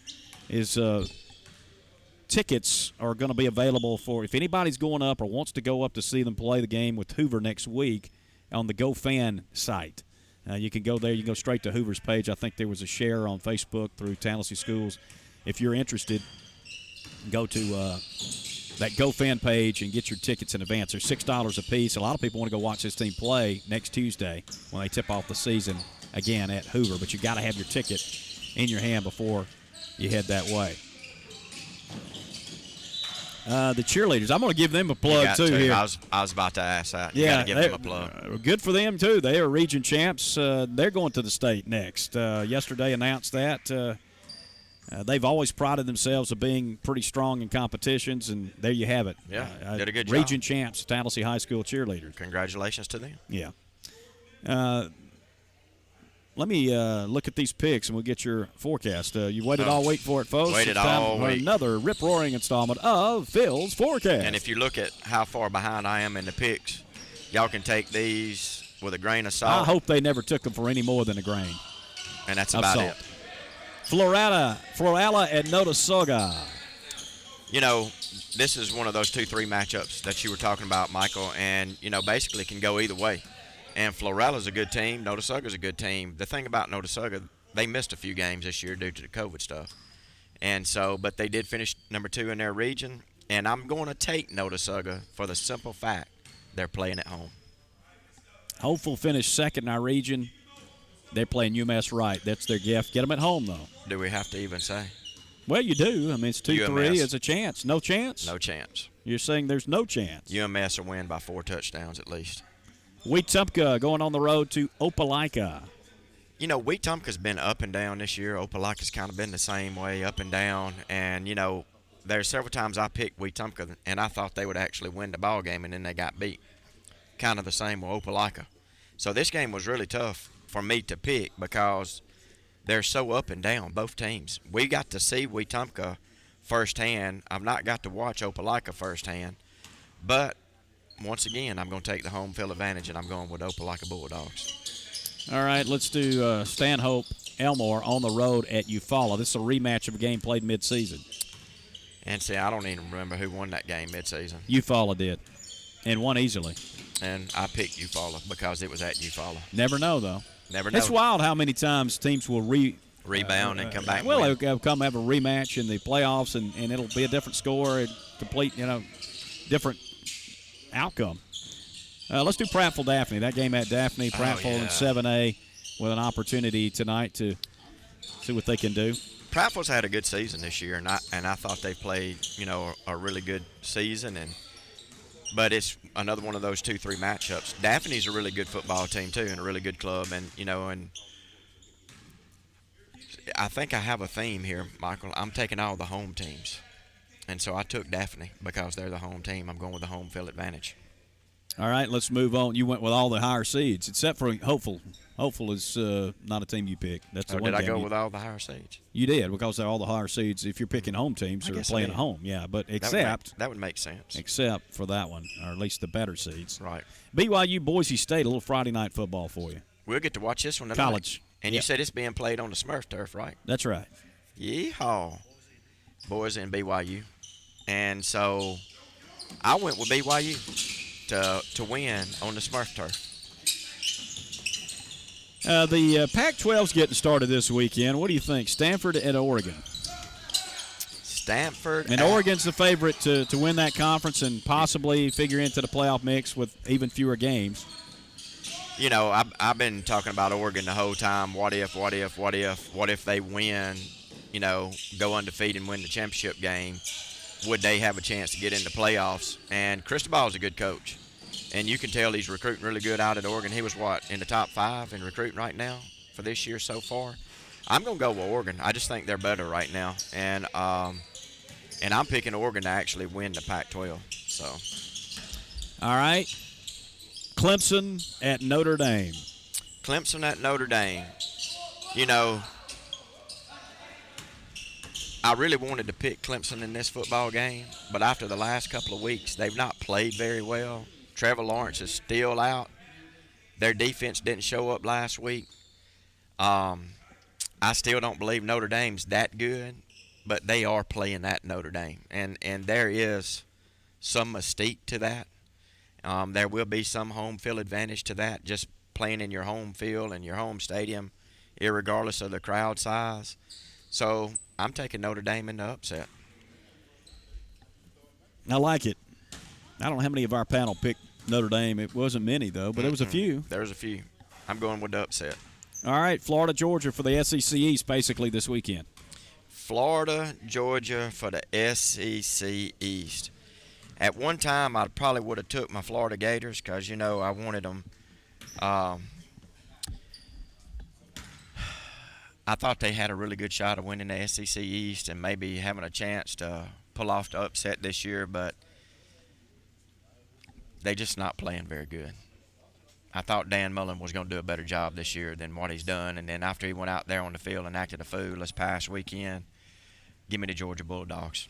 Tickets are going to be available for if anybody's going up or wants to go up to see them play the game with Hoover next week on the GoFan site. You can go there. You can go straight to Hoover's page. I think there was a share on Facebook through Tallassee Schools. If you're interested, go to that GoFan page and get your tickets in advance. They're $6 a piece. A lot of people want to go watch this team play next Tuesday when they tip off the season again at Hoover. But you got to have your ticket in your hand before you head that way. The cheerleaders, I'm going to give them a plug too here. I was about to ask that. You got to give them a plug. Good for them too. They are region champs. They're going to the state next. Yesterday announced that. They've always prided themselves of being pretty strong in competitions, and there you have it. Yeah, did a good job. Region champs, Tallassee High School cheerleaders. Congratulations to them. Yeah. Let me look at these picks, and we'll get your forecast. You waited all week for it, folks. Waited it's time all for week. another rip-roaring installment of Phil's Forecast. And if you look at how far behind I am in the picks, y'all can take these with a grain of salt. I hope they never took them for any more than a grain. And that's about it. Florala at Notasulga. This is one of those 2-3 matchups that you were talking about, Michael, and, basically can go either way. And Florala's a good team. Notasulga's a good team. The thing about Notasulga, they missed a few games this year due to the COVID stuff. And so, but they did finish number 2 in their region. And I'm going to take Notasulga for the simple fact they're playing at home. Hopeful finished second in our region. They're playing UMass Wright. That's their gift. Get them at home, though. Do we have to even say? Well, you do. I mean, it's 2-3. UMS. It's a chance. No chance? No chance. You're saying there's no chance. UMS will win by 4 touchdowns at least. Wetumpka going on the road to Opelika. You know, Wetumpka's been up and down this year. Opelika's kind of been the same way, up and down. And, you know, there's several times I picked Wetumpka, and I thought they would actually win the ball game, and then they got beat. Kind of the same with Opelika. So this game was really tough for me to pick because they're so up and down, both teams. We got to see Wetumpka firsthand. I've not got to watch Opelika firsthand. But, once again, I'm going to take the home field advantage, and I'm going with Opelika Bulldogs. All right, let's do Stanhope Elmore on the road at Eufaula. This is a rematch of a game played midseason. And see, I don't even remember who won that game midseason. Eufaula did, and won easily. And I picked Eufaula because it was at Eufaula. Never know, though. Never know. It's wild how many times teams will rebound and come back and well, win. they'll come have a rematch in the playoffs, and it'll be a different score and complete, different outcome. Let's do Prattville Daphne. That game at Daphne, Prattville in 7A with an opportunity tonight to see what they can do. Prattville's had a good season this year, and I thought they played, a really good season. But it's another one of those 2-3 matchups. Daphne's a really good football team too, and a really good club, and I think I have a theme here, Michael. I'm taking all the home teams, and so I took Daphne because they're the home team. I'm going with the home field advantage. All right, let's move on. You went with all the higher seeds, except for Hopeful. Hopeful is not a team you picked. That's the one. Did I go with all the higher seeds? You did, because they're all the higher seeds. If you're picking home teams, they're playing at home. Yeah, but that would make sense. Except for that one, or at least the better seeds. Right. BYU Boise State, a little Friday night football for you. We'll get to watch this one tonight. College. And you said it's being played on the Smurf turf, right? That's right. Yeehaw. Boys in BYU. And so I went with BYU to win on the Smurf turf. The Pac-12's getting started this weekend. What do you think? Stanford at Oregon. Stanford. And Oregon's the favorite to win that conference and possibly figure into the playoff mix with even fewer games. I've been talking about Oregon the whole time. What if they win, go undefeated and win the championship game? Would they have a chance to get into playoffs? And Cristobal's a good coach. And you can tell he's recruiting really good out at Oregon. He was, in the top 5 in recruiting right now for this year so far? I'm going to go with Oregon. I just think they're better right now. And I'm picking Oregon to actually win the Pac-12. So. All right. Clemson at Notre Dame. Clemson at Notre Dame. I really wanted to pick Clemson in this football game, but after the last couple of weeks, they've not played very well. Trevor Lawrence is still out. Their defense didn't show up last week. I still don't believe Notre Dame's that good, but they are playing at Notre Dame, and there is some mystique to that. There will be some home field advantage to that, just playing in your home field and your home stadium, irregardless of the crowd size. So I'm taking Notre Dame in the upset. I like it. I don't know how many of our panel picked Notre Dame. It wasn't many, though, but there was a few. There's a few. I'm going with the upset. All right, Florida, Georgia for the SEC East basically this weekend. Florida, Georgia for the SEC East. At one time, I probably would have took my Florida Gators because, I wanted them. I thought they had a really good shot of winning the SEC East and maybe having a chance to pull off the upset this year, but they're just not playing very good. I thought Dan Mullen was going to do a better job this year than what he's done, and then after he went out there on the field and acted a fool this past weekend, give me the Georgia Bulldogs.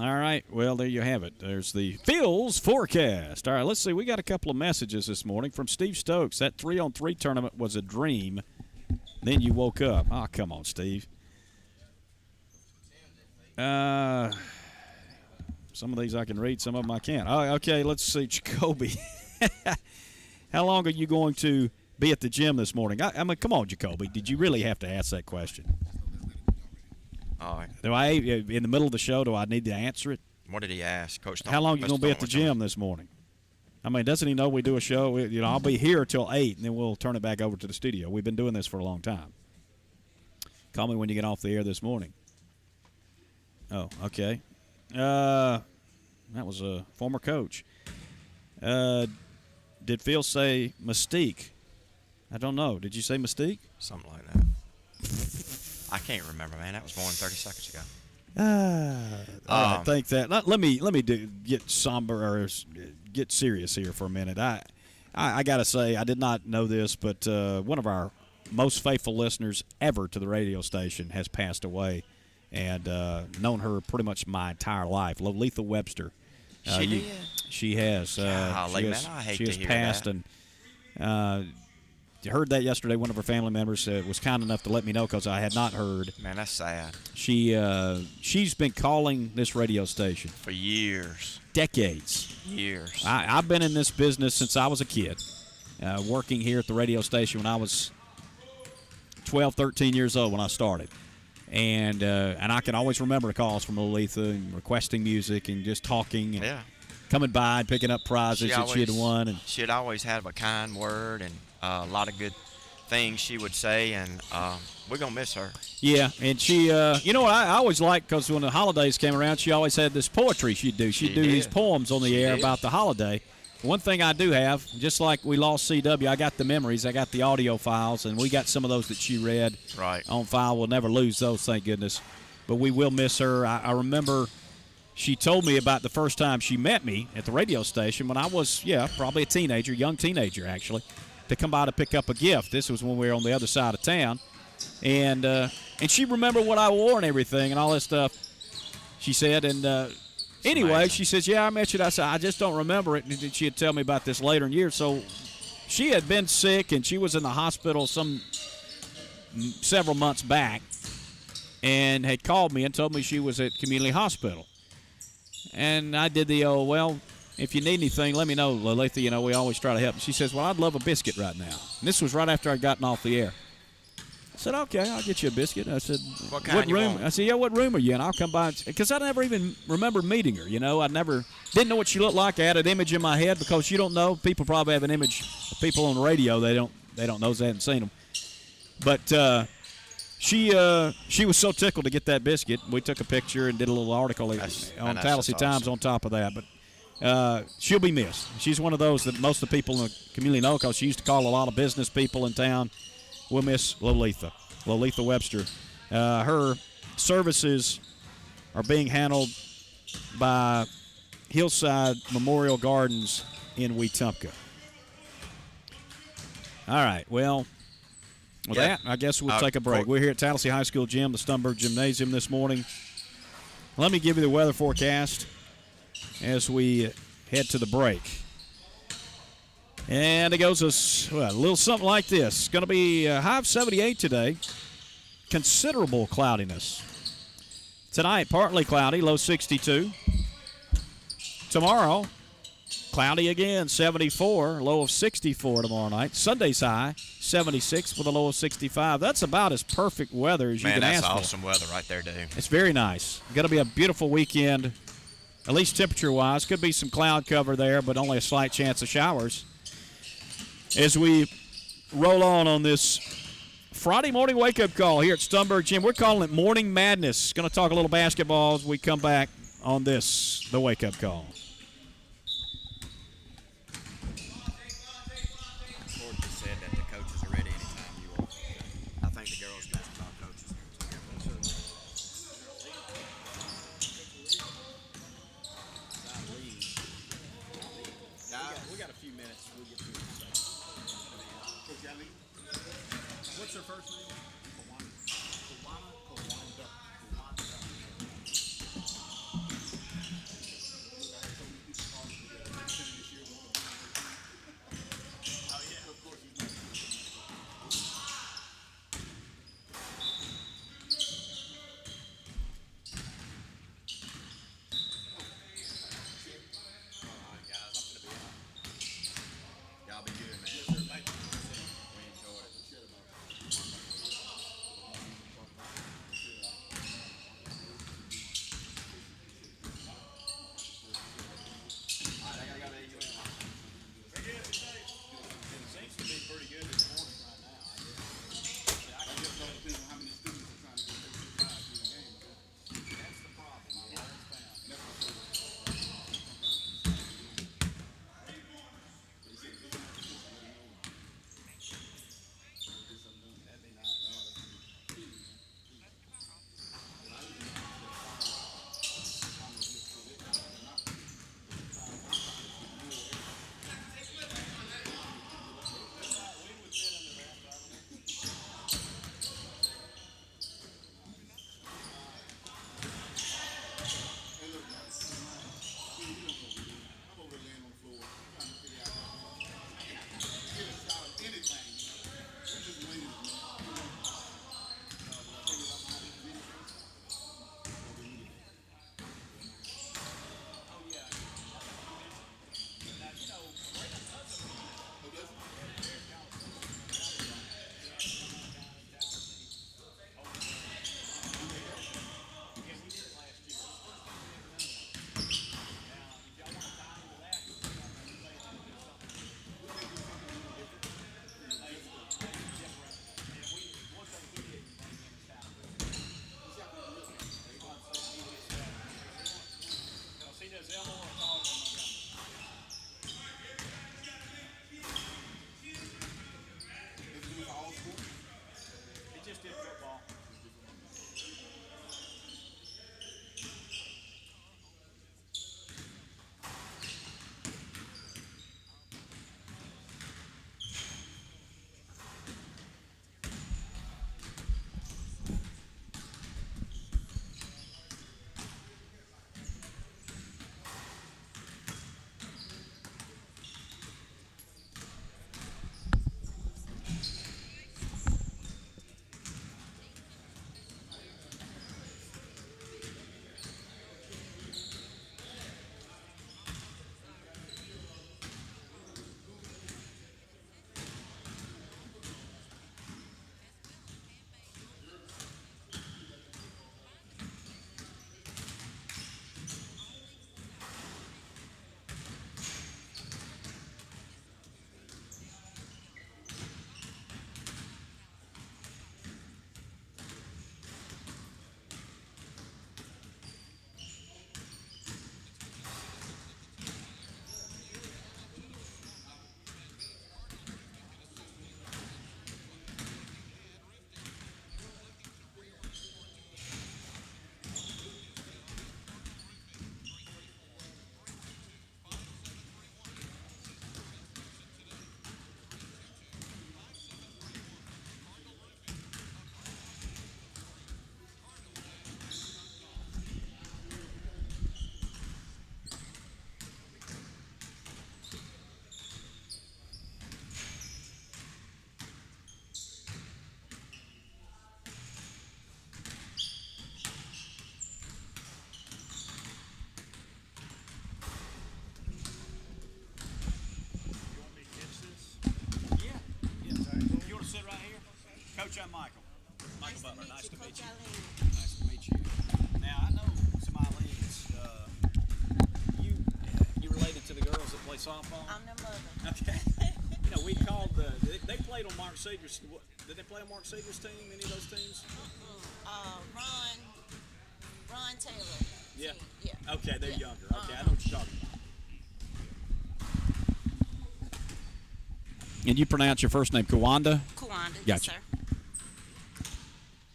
All right, well, there you have it. There's the Phil's forecast. All right, let's see. We got a couple of messages this morning from Steve Stokes. That 3-on-3 tournament was a dream. Then you woke up. Oh, come on, Steve. Some of these I can read, some of them I can't. Oh, okay, let's see. Jacoby. How long are you going to be at the gym this morning? I mean, come on, Jacoby. Did you really have to ask that question? All right. Do I, in the middle of the show, do I need to answer it? What did he ask? Coach How long are you going to be at the gym this morning? I mean, doesn't he know we do a show? I'll be here till 8, and then we'll turn it back over to the studio. We've been doing this for a long time. Call me when you get off the air this morning. Oh, okay. That was a former coach. Did Phil say Mystique? I don't know. Did you say Mystique? Something like that. I can't remember, man. That was more than 30 seconds ago. All right, think that. Let me get somber or get serious here for a minute. I got to say, I did not know this, but one of our most faithful listeners ever to the radio station has passed away, and known her pretty much my entire life. Lolitha Webster. She did? She has. Golly, man, I hate she to has hear passed, that. and heard that yesterday. One of her family members was kind enough to let me know because I had not heard. Man, that's sad. She's been calling this radio station For years. decades. Years. I've been in this business since I was a kid, working here at the radio station when I was 12, 13 years old when I started. And I can always remember the calls from Lolitha and requesting music and just talking and coming by and picking up prizes that she had won. And she'd always have a kind word and a lot of good things she would say, and we're going to miss her. Yeah, and she, you know what I always liked, because when the holidays came around, she always had this poetry she'd do. She'd do these poems on the air about the holiday. One thing I do have, just like we lost CW, I got the memories, I got the audio files, and we got some of those that she read on file. We'll never lose those, thank goodness. But we will miss her. I remember she told me about the first time she met me at the radio station when I was, probably a teenager, young teenager actually, to come by to pick up a gift. This was when we were on the other side of town. And she remembered what I wore and everything and all that stuff, she said. And anyway, she says, I met you. I said, I just don't remember it. And she'd tell me about this later in years. So she had been sick, and she was in the hospital several months back and had called me and told me she was at community hospital. And I did the, if you need anything, let me know, Lolitha. You know, we always try to help. She says, well, I'd love a biscuit right now. And this was right after I'd gotten off the air. I said, okay, I'll get you a biscuit. I said, what kind room? Want? I said, what room are you in? I'll come by. Because I never even remember meeting her, you know. Didn't know what she looked like. I had an image in my head because you don't know. People probably have an image of people on the radio. They don't know, they haven't seen them. But she was so tickled to get that biscuit. We took a picture and did a little article on Tallassee Times on top of that. But she'll be missed. She's one of those that most of the people in the community know because she used to call a lot of business people in town. We'll miss Lolitha Webster. Her services are being handled by Hillside Memorial Gardens in Wetumpka. All right, well, with that, I guess we'll take a break. We're here at Tallassee High School Gym, the Stumberg Gymnasium this morning. Let me give you the weather forecast as we head to the break. And it goes a little something like this. It's going to be a high of 78 today. Considerable cloudiness. Tonight, partly cloudy, low 62. Tomorrow, cloudy again, 74, low of 64 tomorrow night. Sunday's high, 76 with a low of 65. That's about as perfect weather as you can ask for. Man, that's awesome weather right there, dude. It's very nice. Going to be a beautiful weekend, at least temperature-wise. Could be some cloud cover there, but only a slight chance of showers. As we roll on this Friday morning wake-up call here at Stumberg Gym, we're calling it Morning Madness. Going to talk a little basketball as we come back on the wake-up call. Court just said that the coaches are ready anytime you want. I think the girls' basketball coaches. We got a few minutes. We'll get through it. What's her first name? Y'all be good, man. We enjoyed it. Nice to meet you. Now, I know Miscellaneous, you related to the girls that play softball? I'm their mother. Okay. We called they played on Mark Seeger's. Did they play on Mark Seeger's team? Any of those teams? Ron Taylor. Yeah. Team. Yeah. Okay, they're Yeah. younger. Okay, I know what you're talking about. And you pronounce your first name Kawanda? Kawanda. Yes, Gotcha. sir.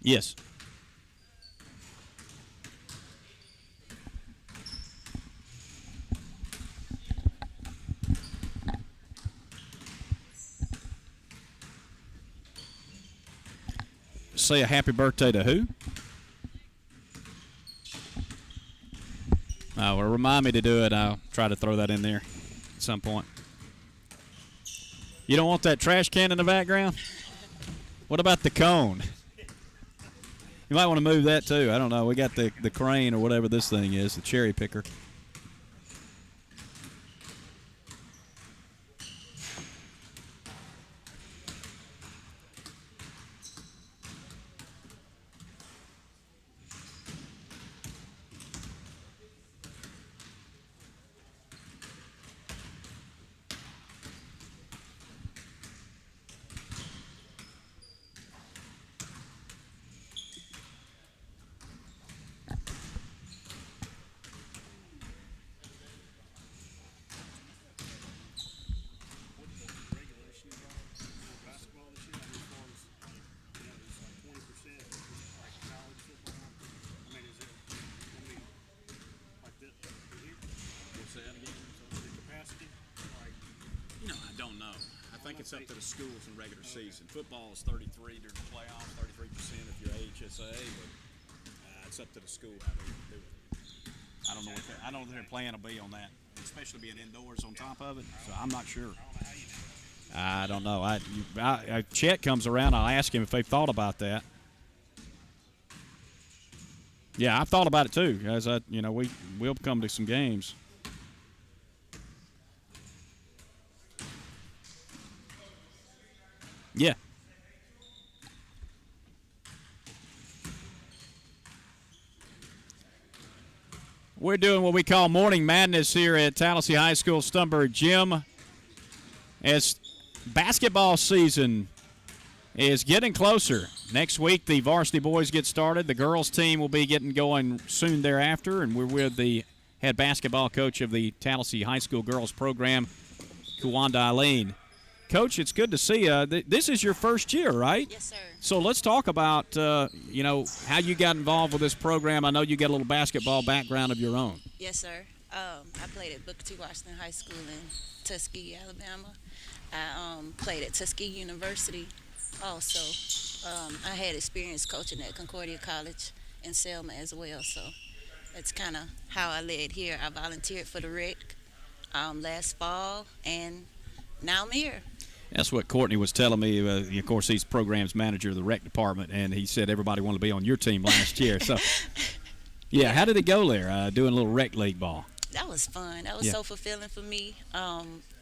Yes. Say a happy birthday to who? Oh, well, remind me to do it. I'll try to throw that in there at some point. You don't want that trash can in the background? What about the cone? You might want to move that too. I don't know. We got the crane or whatever this thing is, the cherry picker. I don't know. I think it's up to the schools in regular season. Football is 33 during the playoffs, 33% if you're HSA, but it's up to the school how they do it. I don't know what their plan will be on that, especially being indoors on top of it. So I'm not sure. I don't know. Chet comes around. I'll ask him if they've thought about that. Yeah, I've thought about it too. As we'll come to some games. Yeah. We're doing what we call Morning Madness here at Tallassee High School Stumberg Gym. As basketball season is getting closer. Next week, the varsity boys get started. The girls team will be getting going soon thereafter, and we're with the head basketball coach of the Tallassee High School girls program, Kawanda Eileen. Coach, it's good to see you. This is your first year, right? Yes, sir. So let's talk about, how you got involved with this program. I know you got a little basketball background of your own. Yes, sir. I played at Booker T. Washington High School in Tuskegee, Alabama. I played at Tuskegee University also. I had experience coaching at Concordia College in Selma as well. So that's kind of how I led here. I volunteered for the rec last fall, and now I'm here. That's what Courtney was telling me. Of course, he's programs manager of the rec department, and he said everybody wanted to be on your team last year. So, yeah, how did it go there, doing a little rec league ball? That was fun. That was so fulfilling for me.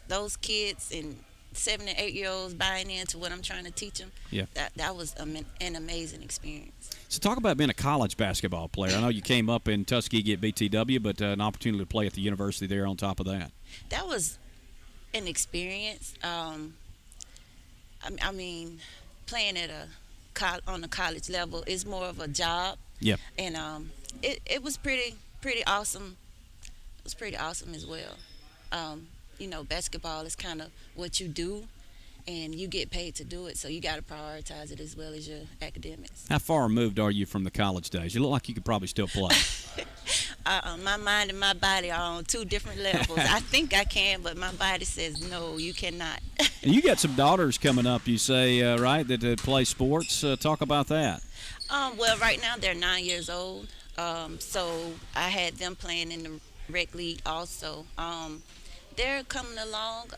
Those kids and 7 and 8 year olds buying into what I'm trying to teach them. Yeah. That was an amazing experience. So talk about being a college basketball player. I know you came up in Tuskegee at BTW, but an opportunity to play at the university there on top of that. That was an experience. I mean, playing at on the college level is more of a job. Yeah. And it was pretty awesome. It was pretty awesome as well. Basketball is kind of what you do, and you get paid to do it, so you got to prioritize it as well as your academics. How far removed are you from the college days? You look like you could probably still play. My mind and my body are on two different levels. I think I can, but my body says no, you cannot. And you got some daughters coming up, you say, right, that play sports. Talk about that. Well, right now they're 9 years old, so I had them playing in the rec league also. They're coming along.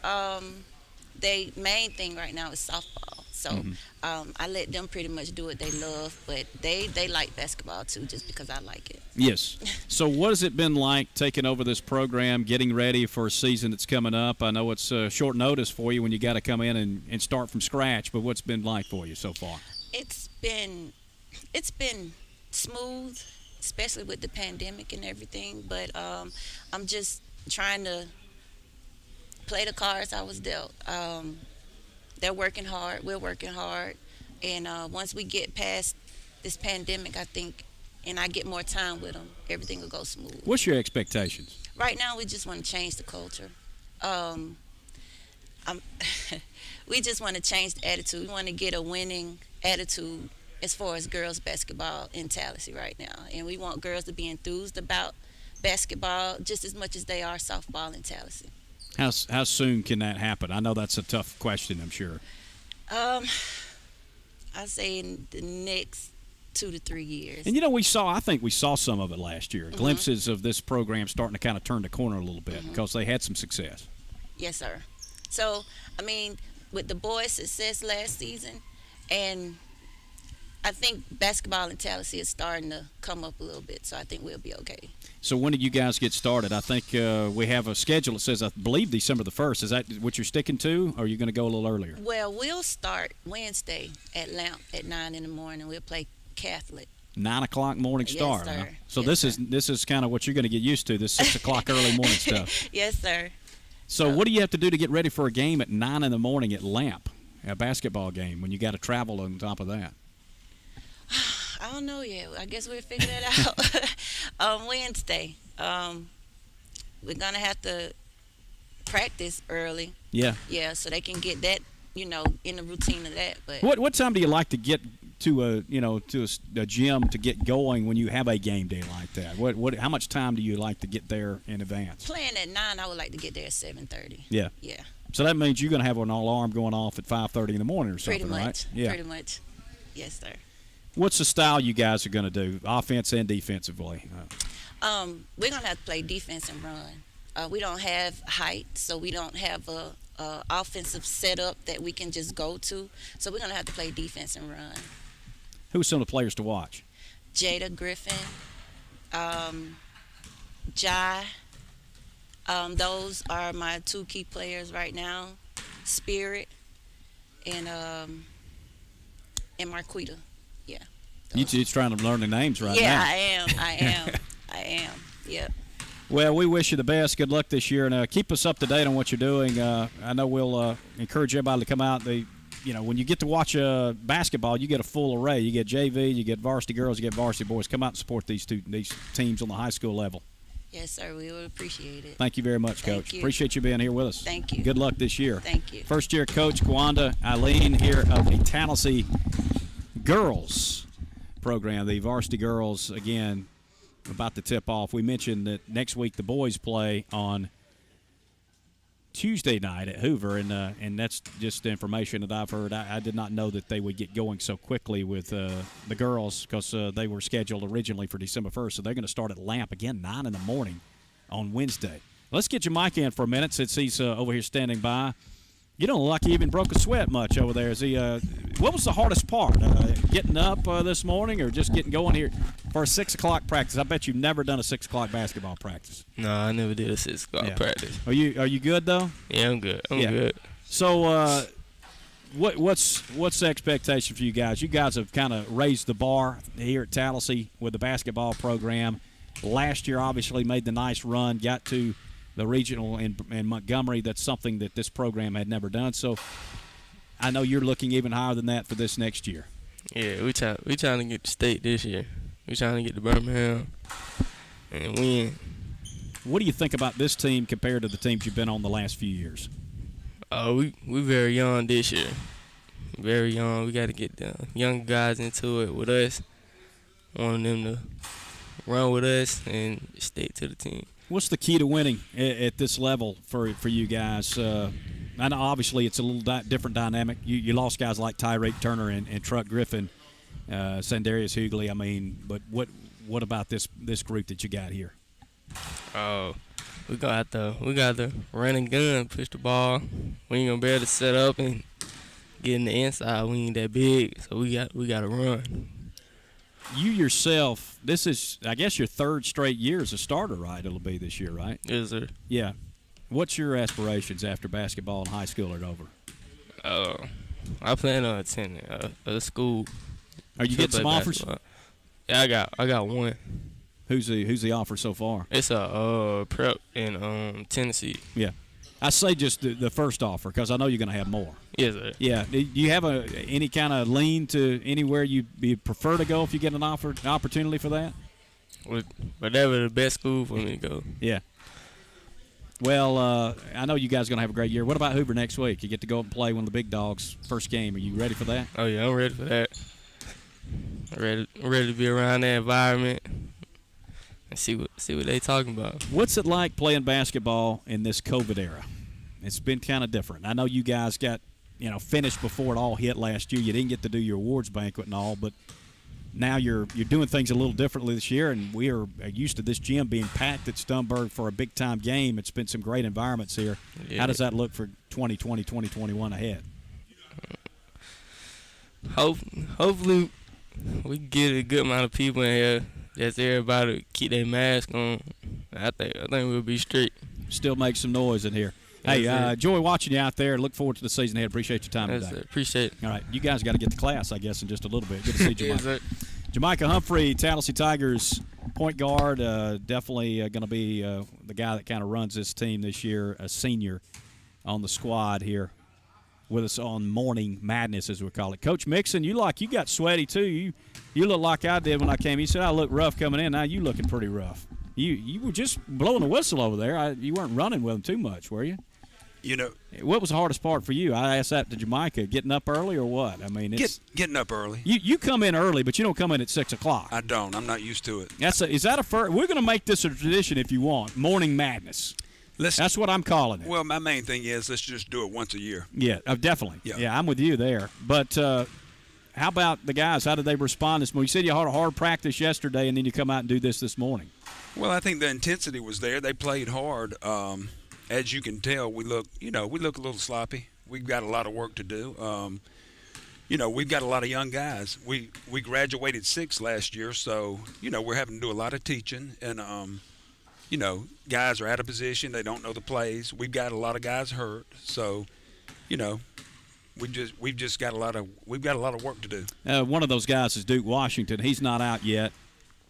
The main thing right now is softball. So I let them pretty much do what they love, but they like basketball too, just because I like it. Yes. So what has it been like taking over this program, getting ready for a season that's coming up? I know it's short notice for you when you got to come in and start from scratch, but what's it been like for you so far? It's been It's been smooth, especially with the pandemic and everything. But I'm just trying to play the cards I was dealt. They're working hard. We're working hard. And once we get past this pandemic, I think, and I get more time with them, everything will go smooth. What's your expectations? Right now, we just want to change the culture. Um, I'm we just want to change the attitude. We want to get a winning attitude as far as girls basketball in Tallassee right now. And we want girls to be enthused about basketball just as much as they are softball in Tallassee. How soon can that happen? I know that's a tough question, I'm sure. Um, I say in the next 2 to 3 years. And I think we saw some of it last year. Glimpses of this program starting to kind of turn the corner a little bit because they had some success. Yes, sir. So, I mean, with the boys' success last season, and I think basketball in Tallassee is starting to come up a little bit, so I think we'll be okay. So when did you guys get started? I think we have a schedule that says, I believe, December the 1st. Is that what you're sticking to, or are you going to go a little earlier? Well, we'll start Wednesday at Lamp at 9 in the morning. We'll play Catholic. 9 o'clock morning Yes, start. sir. Huh? So Yes, this is kind of what you're going to get used to, this 6 o'clock early morning stuff. Yes, sir. So what do you have to do to get ready for a game at 9 in the morning at Lamp, a basketball game, when you got to travel on top of that? I don't know yet. I guess we'll figure that out on Wednesday. We're going to have to practice early. Yeah. Yeah, so they can get that, in the routine of that. But What time do you like to get to a gym to get going when you have a game day like that? How much time do you like to get there in advance? playing at 9, I would like to get there at 7:30. Yeah. Yeah, So that means you're going to have an alarm going off at 5:30 in the morning or something, pretty much. right? Yeah. Pretty much. Yes, sir. What's the style you guys are going to do, offense and defensively? We're going to have to play defense and run. We don't have height, so we don't have a offensive setup that we can just go to. So we're going to have to play defense and run. Who are some of the players to watch? Jada Griffin, Jai. Those are my 2 key players right now. Spirit and Marquita. Yeah. You're trying to learn the names right Yeah, now. I am. Yep. Well, we wish you the best. Good luck this year, and keep us up to date on what you're doing. I know we'll encourage everybody to come out. When you get to watch basketball, you get a full array. You get JV, you get varsity girls, you get varsity boys. Come out and support these teams on the high school level. Yes, sir. We would appreciate it. Thank you very much, Coach. Thank you. Appreciate you being here with us. Thank you. Good luck this year. Thank you. First-year coach, Gwanda Eileen, here of the Tallassee girls program. The varsity girls, again, about to tip off. We mentioned that next week the boys play on Tuesday night at Hoover, and that's just the information that I've heard. I did not know that they would get going so quickly with the girls because they were scheduled originally for December 1st, so they're going to start at Lamp again, 9 in the morning on Wednesday. Let's get your mic in for a minute since he's over here standing by. You don't look like you even broke a sweat much over there. Is he? What was the hardest part? Getting up this morning, or just getting going here for a 6 o'clock practice? I bet you've never done a 6 o'clock basketball practice. No, I never did a 6 o'clock practice. Are you good though? Yeah, I'm good. I'm good. So, what's the expectation for you guys? You guys have kind of raised the bar here at Tallassee with the basketball program. Last year, obviously, made the nice run, got to the regional in Montgomery. That's something that this program had never done. So I know you're looking even higher than that for this next year. Yeah, we trying to get the state this year. We trying to get to Birmingham and win. What do you think about this team compared to the teams you've been on the last few years? We very young this year. Very young. We got to get the young guys into it with us. Want them to run with us and stick to the team. What's the key to winning at this level for you guys? I know obviously it's a little different dynamic. You lost guys like Tyreke Turner and Truck Griffin, Sandarius Hughley. I mean, but what about this group that you got here? Oh, we got to run and gun, push the ball. We ain't gonna be able to set up and get in the inside. We ain't that big, so we got to run. You yourself, this is, I guess, your 3rd straight year as a starter, right? It'll be this year, right? Yes, sir. Yeah. What's your aspirations after basketball and high school are over? I plan on attending a school. Are you getting some offers? Basketball. Yeah, I got one. Who's the offer so far? It's a prep in Tennessee. Yeah. I say just the first offer because I know you're going to have more. Yes, sir. Yeah. Do you have any kind of lean to anywhere you prefer to go if you get an opportunity for that? Whatever the best school for me to go. Yeah. Well, I know you guys are going to have a great year. What about Hoover next week? You get to go up and play one of the big dogs first game. Are you ready for that? Oh, yeah, I'm ready for that. I'm ready to be around that environment and see what they talking about. What's it like playing basketball in this COVID era? It's been kind of different. I know you guys got, finished before it all hit last year. You didn't get to do your awards banquet and all, but now you're doing things a little differently this year, and we are used to this gym being packed at Stumberg for a big-time game. It's been some great environments here. Yeah. How does that look for 2020, 2021 ahead? Hopefully we can get a good amount of people in here. Just everybody keep their mask on. I think we'll be straight. Still make some noise in here. Hey, enjoy watching you out there. Look forward to the season ahead. Appreciate your time today. Appreciate it. All right, you guys got to get to class, I guess, in just a little bit. Good to see you, Yes, Jamaica Humphrey, Tallassee Tigers point guard, definitely going to be the guy that kind of runs this team this year, a senior on the squad here with us on Morning Madness, as we call it. Coach Mixon, you got sweaty too. You look like I did when I came. You said I look rough coming in. Now you looking pretty rough. You were just blowing a whistle over there. You weren't running with them too much, were you? What was the hardest part for you? I asked that to Jamaica. Getting up early or what? I mean, it's getting up early. You come in early, but you don't come in at 6 o'clock. I don't. I'm not used to it. Is that a first? We're going to make this a tradition if you want. Morning Madness. That's what I'm calling it. Well, my main thing is let's just do it once a year. Yeah, definitely. Yeah, I'm with you there. But how about the guys? How did they respond this morning? You said you had a hard practice yesterday, and then you come out and do this morning. Well, I think the intensity was there. They played hard. As you can tell, we look a little sloppy. We've got a lot of work to do. We've got a lot of young guys. We graduated 6 last year, so we're having to do a lot of teaching, and guys are out of position. They don't know the plays. We've got a lot of guys hurt, so we've got a lot of work to do. One of those guys is Duke Washington. He's not out yet.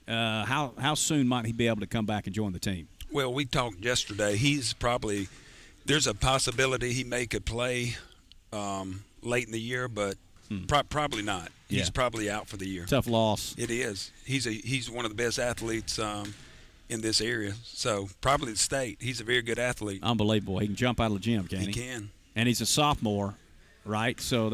How soon might he be able to come back and join the team? Well, we talked yesterday. There's a possibility he could play late in the year, but probably not. Yeah. He's probably out for the year. Tough loss. It is. He's one of the best athletes in this area, so probably the state. He's a very good athlete. Unbelievable. He can jump out of the gym, can't he? He can. And he's a sophomore, right? So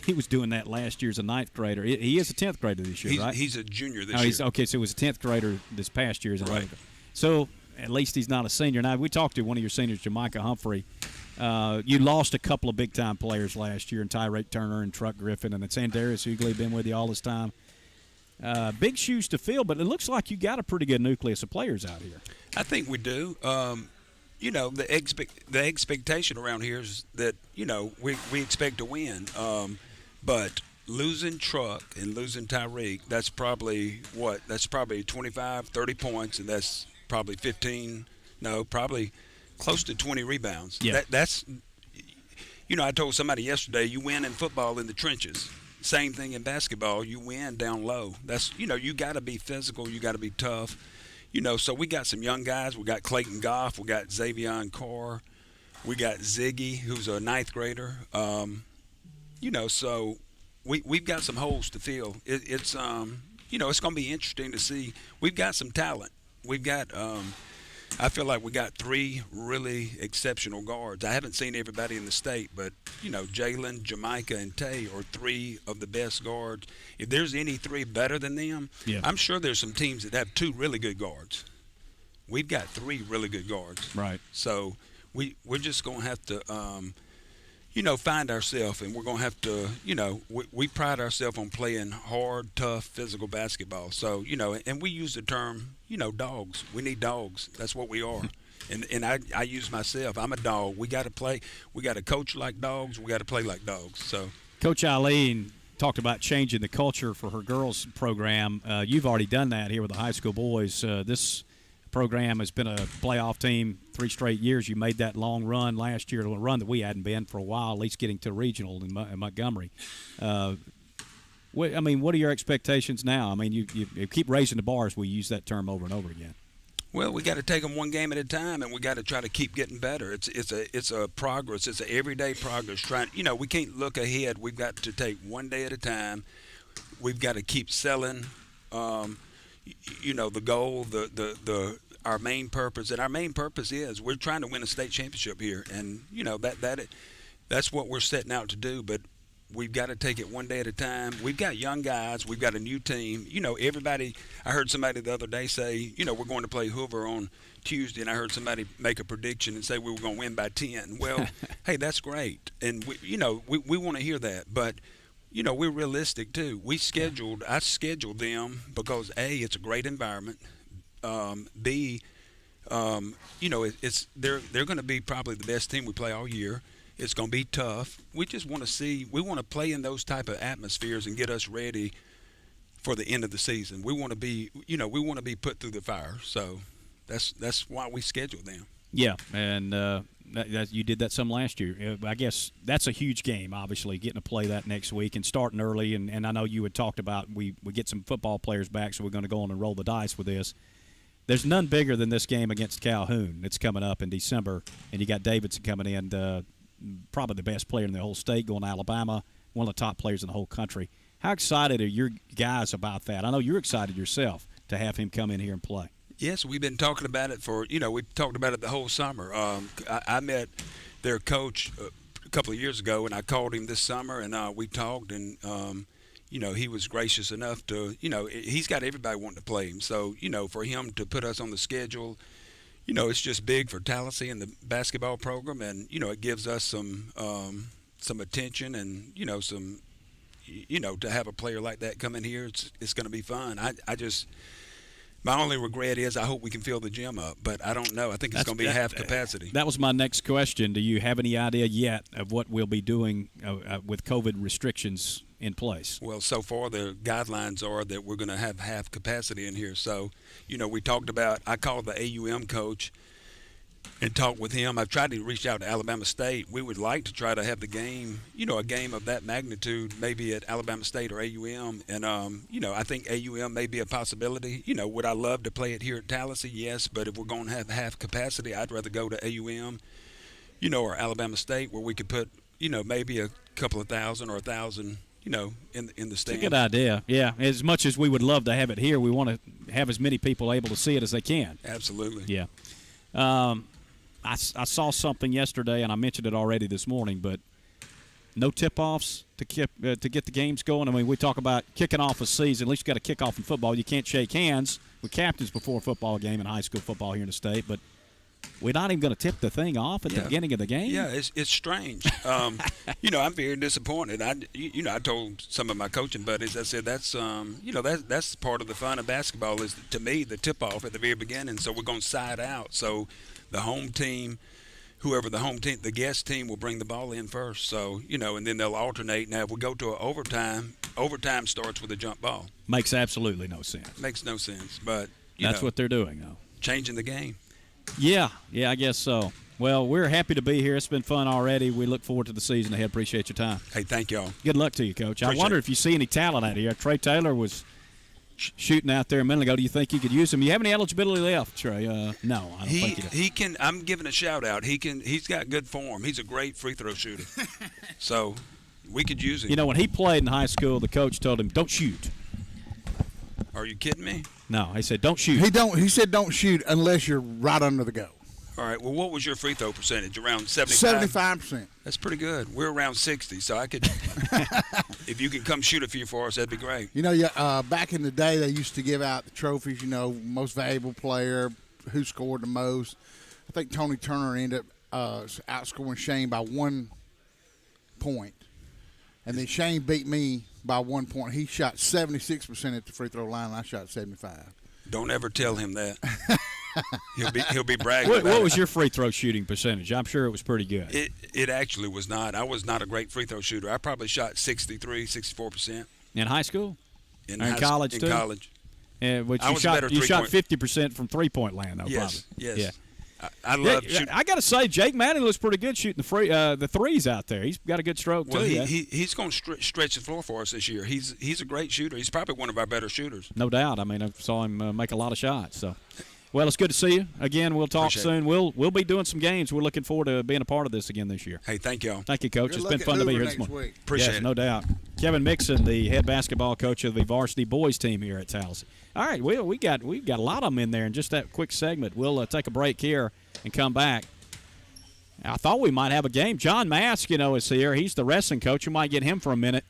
he was doing that last year as a 9th grader. He is a 10th grader this year, right? He's a junior this year. Okay, so he was a 10th grader this past year as a right. So at least he's not a senior. Now, we talked to one of your seniors, Jamaica Humphrey. You lost a couple of big-time players last year, and Tyreke Turner and Truck Griffin, and then Sandarius Ugley been with you all this time. Big shoes to fill, but it looks like you got a pretty good nucleus of players out here. I think we do. The expectation around here is that, we expect to win. But losing Truck and losing Tyreke, that's probably 25, 30 points, and that's probably probably close to 20 rebounds. Yeah. That's I told somebody yesterday, you win in football in the trenches. Same thing in basketball, you win down low. That's you got to be physical, you got to be tough. So we got some young guys. We got Clayton Goff, we got Xavier Carr, we got Ziggy, who's a 9th grader. So we've got some holes to fill. It's it's going to be interesting to see. We've got some talent. We've got I feel like we got 3 really exceptional guards. I haven't seen everybody in the state, but Jalen, Jamaica, and Tay are 3 of the best guards. If there's any 3 better than them, I'm sure there's some teams that have 2 really good guards. We've got 3 really good guards. Right. So we're just going to have to find ourselves, and we're going to have to, we pride ourselves on playing hard, tough, physical basketball. So, and we use the term, dogs. We need dogs. That's what we are. And I use myself. I'm a dog. We got to play. We got to coach like dogs. We got to play like dogs. So, Coach Eileen talked about changing the culture for her girls program. You've already done that here with the high school boys. This program has been a playoff team 3 straight years. You made that long run last year, a run that we hadn't been for a while, at least getting to regional in Montgomery. I mean, what are your expectations now? I mean, you keep raising the bars. We use that term over and over again. Well, we got to take them one game at a time, and we got to try to keep getting better. It's a progress. It's an everyday progress. We can't look ahead. We've got to take one day at a time. We've got to keep selling. The goal, our main purpose, and our main purpose is we're trying to win a state championship here, and that's what we're setting out to do. But we've got to take it one day at a time. We've got young guys. We've got a new team. Everybody. I heard somebody the other day say, we're going to play Hoover on Tuesday, and I heard somebody make a prediction and say we were going to win by 10. Well, hey, that's great, and we want to hear that, but. We're realistic too. I scheduled them because A, it's a great environment. B, they're going to be probably the best team we play all year. It's going to be tough. We just want to play in those type of atmospheres and get us ready for the end of the season. We want to be put through the fire. So that's why we scheduled them. Yeah, and you did that some last year. I guess that's a huge game, obviously, getting to play that next week and starting early. And I know you had talked about we get some football players back, so we're going to go on and roll the dice with this. There's none bigger than this game against Calhoun. It's coming up in December, and you got Davidson coming in, probably the best player in the whole state, going to Alabama, one of the top players in the whole country. How excited are your guys about that? I know you're excited yourself to have him come in here and play. Yes, we've been talking about it we talked about it the whole summer. I met their coach a couple of years ago, and I called him this summer, and we talked, and, he was gracious enough to, he's got everybody wanting to play him. So, for him to put us on the schedule, it's just big for Tallassee and the basketball program, and, it gives us some attention and, to have a player like that come in here, it's going to be fun. My only regret is I hope we can fill the gym up, but I don't know. I think it's going to be half capacity. That was my next question. Do you have any idea yet of what we'll be doing with COVID restrictions in place? Well, so far the guidelines are that we're going to have half capacity in here. So, we talked about – I called the AUM coach and talked with him. I've tried to reach out to Alabama State. We would like to try to have the game, a game of that magnitude, maybe at Alabama State or AUM. And, I think AUM may be a possibility. Would I love to play it here at Tallassee? Yes, but if we're going to have half capacity, I'd rather go to AUM, or Alabama State where we could put, maybe a couple of thousand or 1,000, in the stands. It's a good idea. Yeah, as much as we would love to have it here, we want to have as many people able to see it as they can. Absolutely. Yeah. I saw something yesterday, and I mentioned it already this morning, but no tip-offs to get the games going. I mean, we talk about kicking off a season. At least you got to kick off in football. You can't shake hands with captains before a football game in high school football here in the state, but we're not even going to tip the thing off at the beginning of the game? Yeah, it's strange. I'm very disappointed. I told some of my coaching buddies, I said, that's part of the fun of basketball is, to me, the tip-off at the very beginning. So we're going to side out. So the home team, the guest team will bring the ball in first. So, and then they'll alternate. Now, if we go to an overtime starts with a jump ball. Makes absolutely no sense. Makes no sense. But, that's what they're doing, though. Changing the game. Yeah, I guess so. Well, we're happy to be here. It's been fun already. We look forward to the season ahead. Appreciate your time. Hey, thank y'all. Good luck to you, Coach. Appreciate I wonder if you see any talent out here. Trey Taylor was shooting out there a minute ago. Do you think you could use him? You have any eligibility left, Trey? No, I don't think you do. He can. I'm giving a shout out. He's got good form. He's a great free throw shooter. So we could use him. When he played in high school, the coach told him, "Don't shoot." Are you kidding me? No, he said, "Don't shoot." He said, "Don't shoot unless you're right under the goal." All right. Well, what was your free throw percentage? Around 75? 75%. That's pretty good. We're around 60, so I could. If you can come shoot a few for us, that'd be great. Back in the day, they used to give out the trophies. Most valuable player, who scored the most. I think Tony Turner ended up outscoring Shane by 1 point, and then Shane beat me by 1 point. He shot 76% at the free throw line, and I shot 75. Don't ever tell him that. He'll be bragging. What was your free throw shooting percentage? I'm sure it was pretty good. It actually was not. I was not a great free throw shooter. I probably shot 63, 64%. In high school? In college in too? college. Which you shot 50% from 3-point land, though. Yes. Probably. Yes. I love shooting. I got to say, Jake Manning looks pretty good shooting the threes out there. He's got a good stroke Well, too. he's going to stretch the floor for us this year. He's a great shooter. He's probably one of our better shooters. No doubt. I mean, I saw him make a lot of shots. So, well, it's good to see you again. We'll talk soon. We'll be doing some games. We're looking forward to being a part of this again this year. Hey, thank y'all. Thank you, Coach. It's been fun to be here this morning. Appreciate it. No doubt. Kevin Mixon, the head basketball coach of the varsity boys team here at Tallassee. All right, we got a lot of them in there in just that quick segment. We'll take a break here and come back. I thought we might have a game. John Mask, is here. He's the wrestling coach. We might get him for a minute.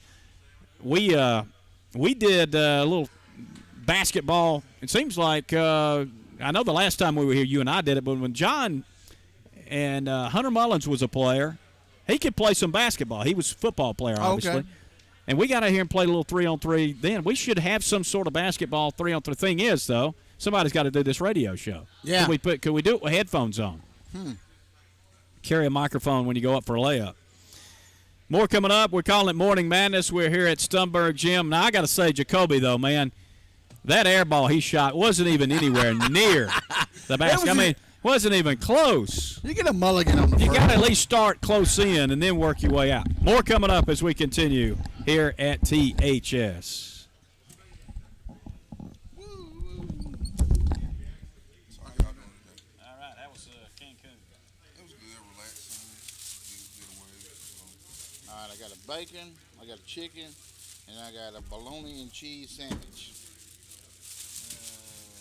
We did a little basketball. It seems like I know the last time we were here, you and I did it, but when John and Hunter Mullins was a player, he could play some basketball. He was a football player, obviously. Okay. And we got out here and played a little 3-on-3 then. We should have some sort of basketball 3-on-3. Thing is, though, somebody's got to do this radio show. Yeah. Could we do it with headphones on? Carry a microphone when you go up for a layup. More coming up. We're calling it Morning Madness. We're here at Stumberg Gym. Now, I got to say, Jacoby, though, man, that air ball he shot wasn't even anywhere near the basket. I mean, wasn't even close. You get a mulligan on the You first. got to at least start close in and then work your way out. More coming up as we continue here at THS. All right, that was Cancun. It was good, relaxing, get away. So. All right, I got a bacon, I got a chicken, and I got a bologna and cheese sandwich.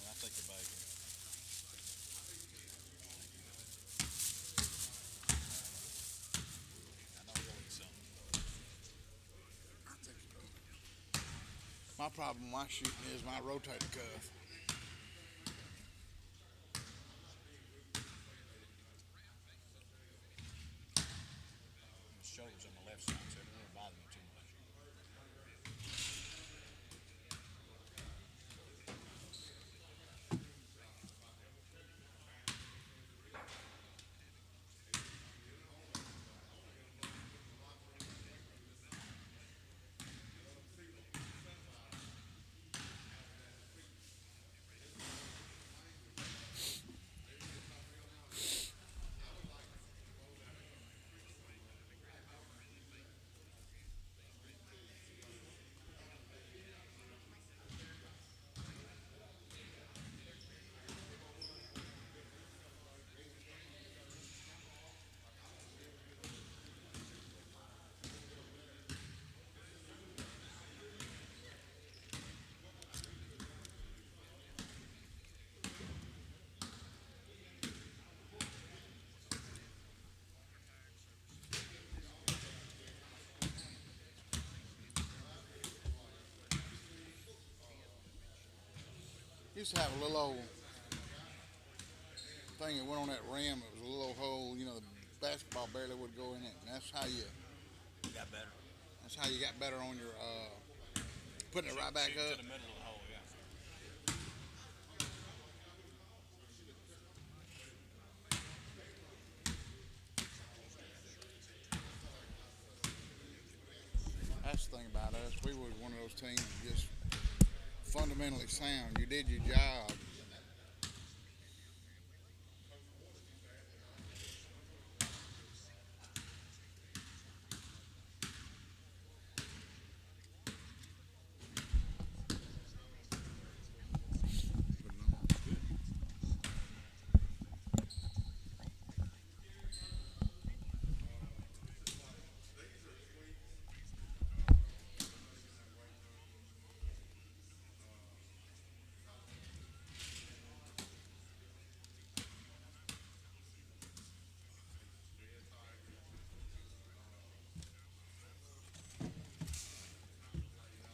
I'll take the bacon. I know you'll eat something. My problem with my shooting is my rotator cuff. The shoulders on the left side, so it won't bother me too much. Used to have a little old thing that went on that rim. It was a little hole. The basketball barely would go in it. And that's how you Got better. That's how you got better on your putting it right back To up. the middle of the hole, yeah. That's the thing about us. We were one of those teams just fundamentally sound. You did your job.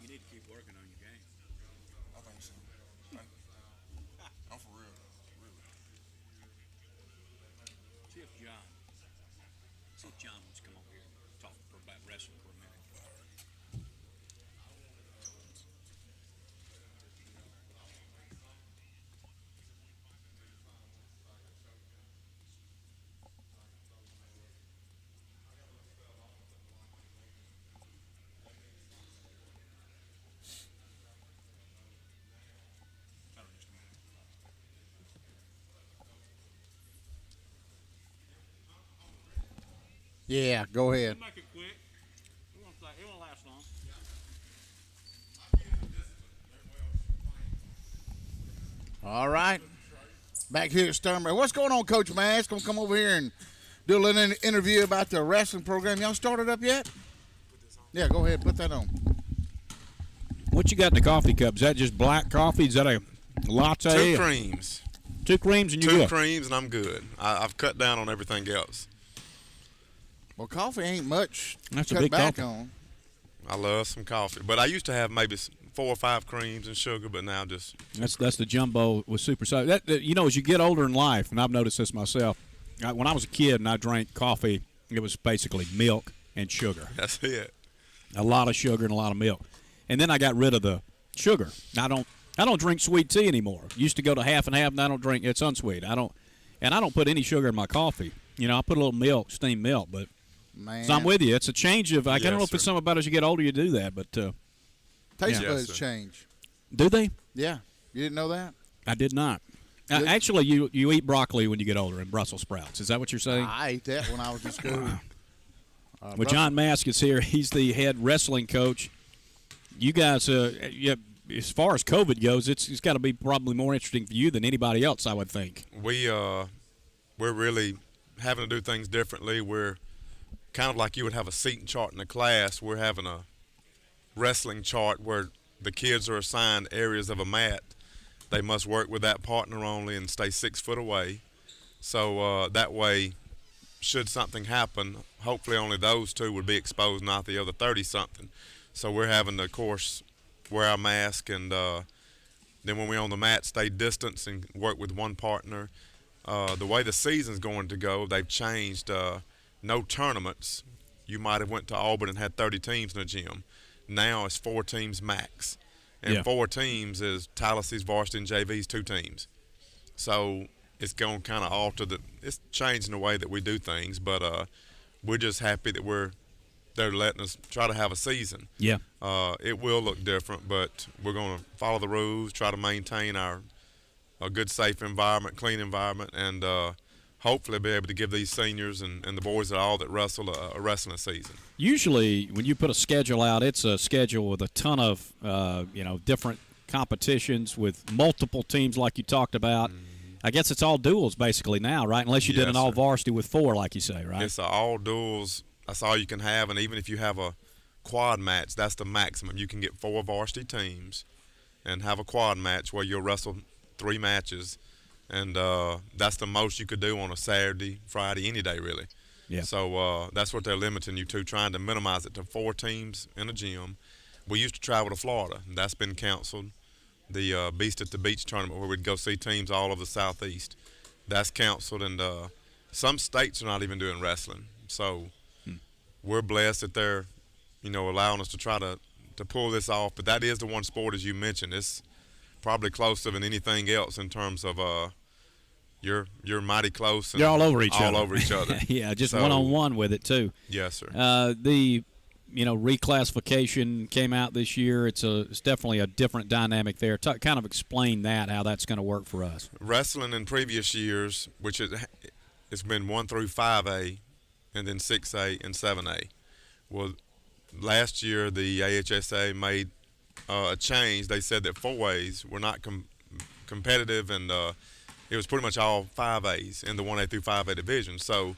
You need to keep working on your game. I think so. I'm for real. Really. See if John wants to come over here and talk about wrestling for a minute. Yeah, go ahead. Make it quick. It won't last long. All right. Back here at Sternberg. What's going on, Coach Mass? Gonna come over here and do a little interview about the wrestling program. Y'all started up yet? Yeah, go ahead. Put that on. What you got in the coffee cup? Is that just black coffee? Is that a latte? Two creams. 2 creams and you're Two good. creams and I'm good. I've cut down on everything else. Well, coffee ain't much That's a cut big back coffee. on. I love some coffee, but I used to have maybe 4 or 5 creams and sugar, but now just That's the jumbo with super soda. As you get older in life, and I've noticed this myself. When I was a kid and I drank coffee, it was basically milk and sugar. that's it. A lot of sugar and a lot of milk. And then I got rid of the sugar. I don't drink sweet tea anymore. Used to go to half and half, and I don't drink. It's unsweet. I don't put any sugar in my coffee. I put a little milk, steamed milk, but. Man. So I'm with you. It's a change of. I don't know if it's sir. something about as you get older you do that, but Taste Yeah. buds Yes, sir. change. do they? Yeah. You didn't know that? I did not. Actually, you eat broccoli when you get older and Brussels sprouts. Is that what you're saying? I ate that when I was in school. Well, John Mask is here. He's the head wrestling coach. You guys, as far as COVID goes, it's got to be probably more interesting for you than anybody else, I would think. We're really having to do things differently. We're kind of like you would have a seating chart in a class. We're having a wrestling chart where the kids are assigned areas of a mat. They must work with that partner only and stay 6 foot away. So that way, should something happen, hopefully only those 2 would be exposed, not the other 30-something. So we're having to, of course, wear our mask and then when we're on the mat, stay distance and work with one partner. The way the season's going to go, they've changed no tournaments. You might have went to Auburn and had 30 teams in the gym. Now it's 4 teams max. And Yeah. 4 teams is Tallassee's varsity and JV's 2 teams. So it's going to kind of alter it's changing the way that we do things, but we're just happy that they're letting us try to have a season. Yeah. It will look different, but we're going to follow the rules, try to maintain a good, safe environment, clean environment, and hopefully be able to give these seniors and the boys that wrestle a wrestling season. Usually, when you put a schedule out, it's a schedule with a ton of different competitions with multiple teams, like you talked about. I guess it's all duels basically now, right? Unless you did Yes, an all sir. varsity with 4, like you say, right? It's all duels. That's all you can have, and even if you have a quad match, that's the maximum. You can get 4 varsity teams and have a quad match where you'll wrestle 3 matches, and that's the most you could do on a Saturday, Friday, any day really. Yeah. So that's what they're limiting you to, trying to minimize it to 4 teams in a gym. We used to travel to Florida, and that's been canceled. The Beast at the Beach tournament where we'd go see teams all over the Southeast, that's canceled, and some states are not even doing wrestling. So we're blessed that they're, allowing us to try to pull this off. But that is the one sport, as you mentioned, it's probably closer than anything else in terms of you're mighty close. And You're all over each other. All over each other. Yeah, just So- one-on-one with it, too. Yes, sir. The reclassification came out this year. It's definitely a different dynamic there. Kind of explain that, how that's going to work for us. Wrestling in previous years, which it's been 1 through 5A, and then 6A and 7A. Well, last year the AHSA made a change. They said that 4As were not competitive, and it was pretty much all 5As in the 1A through 5A division. So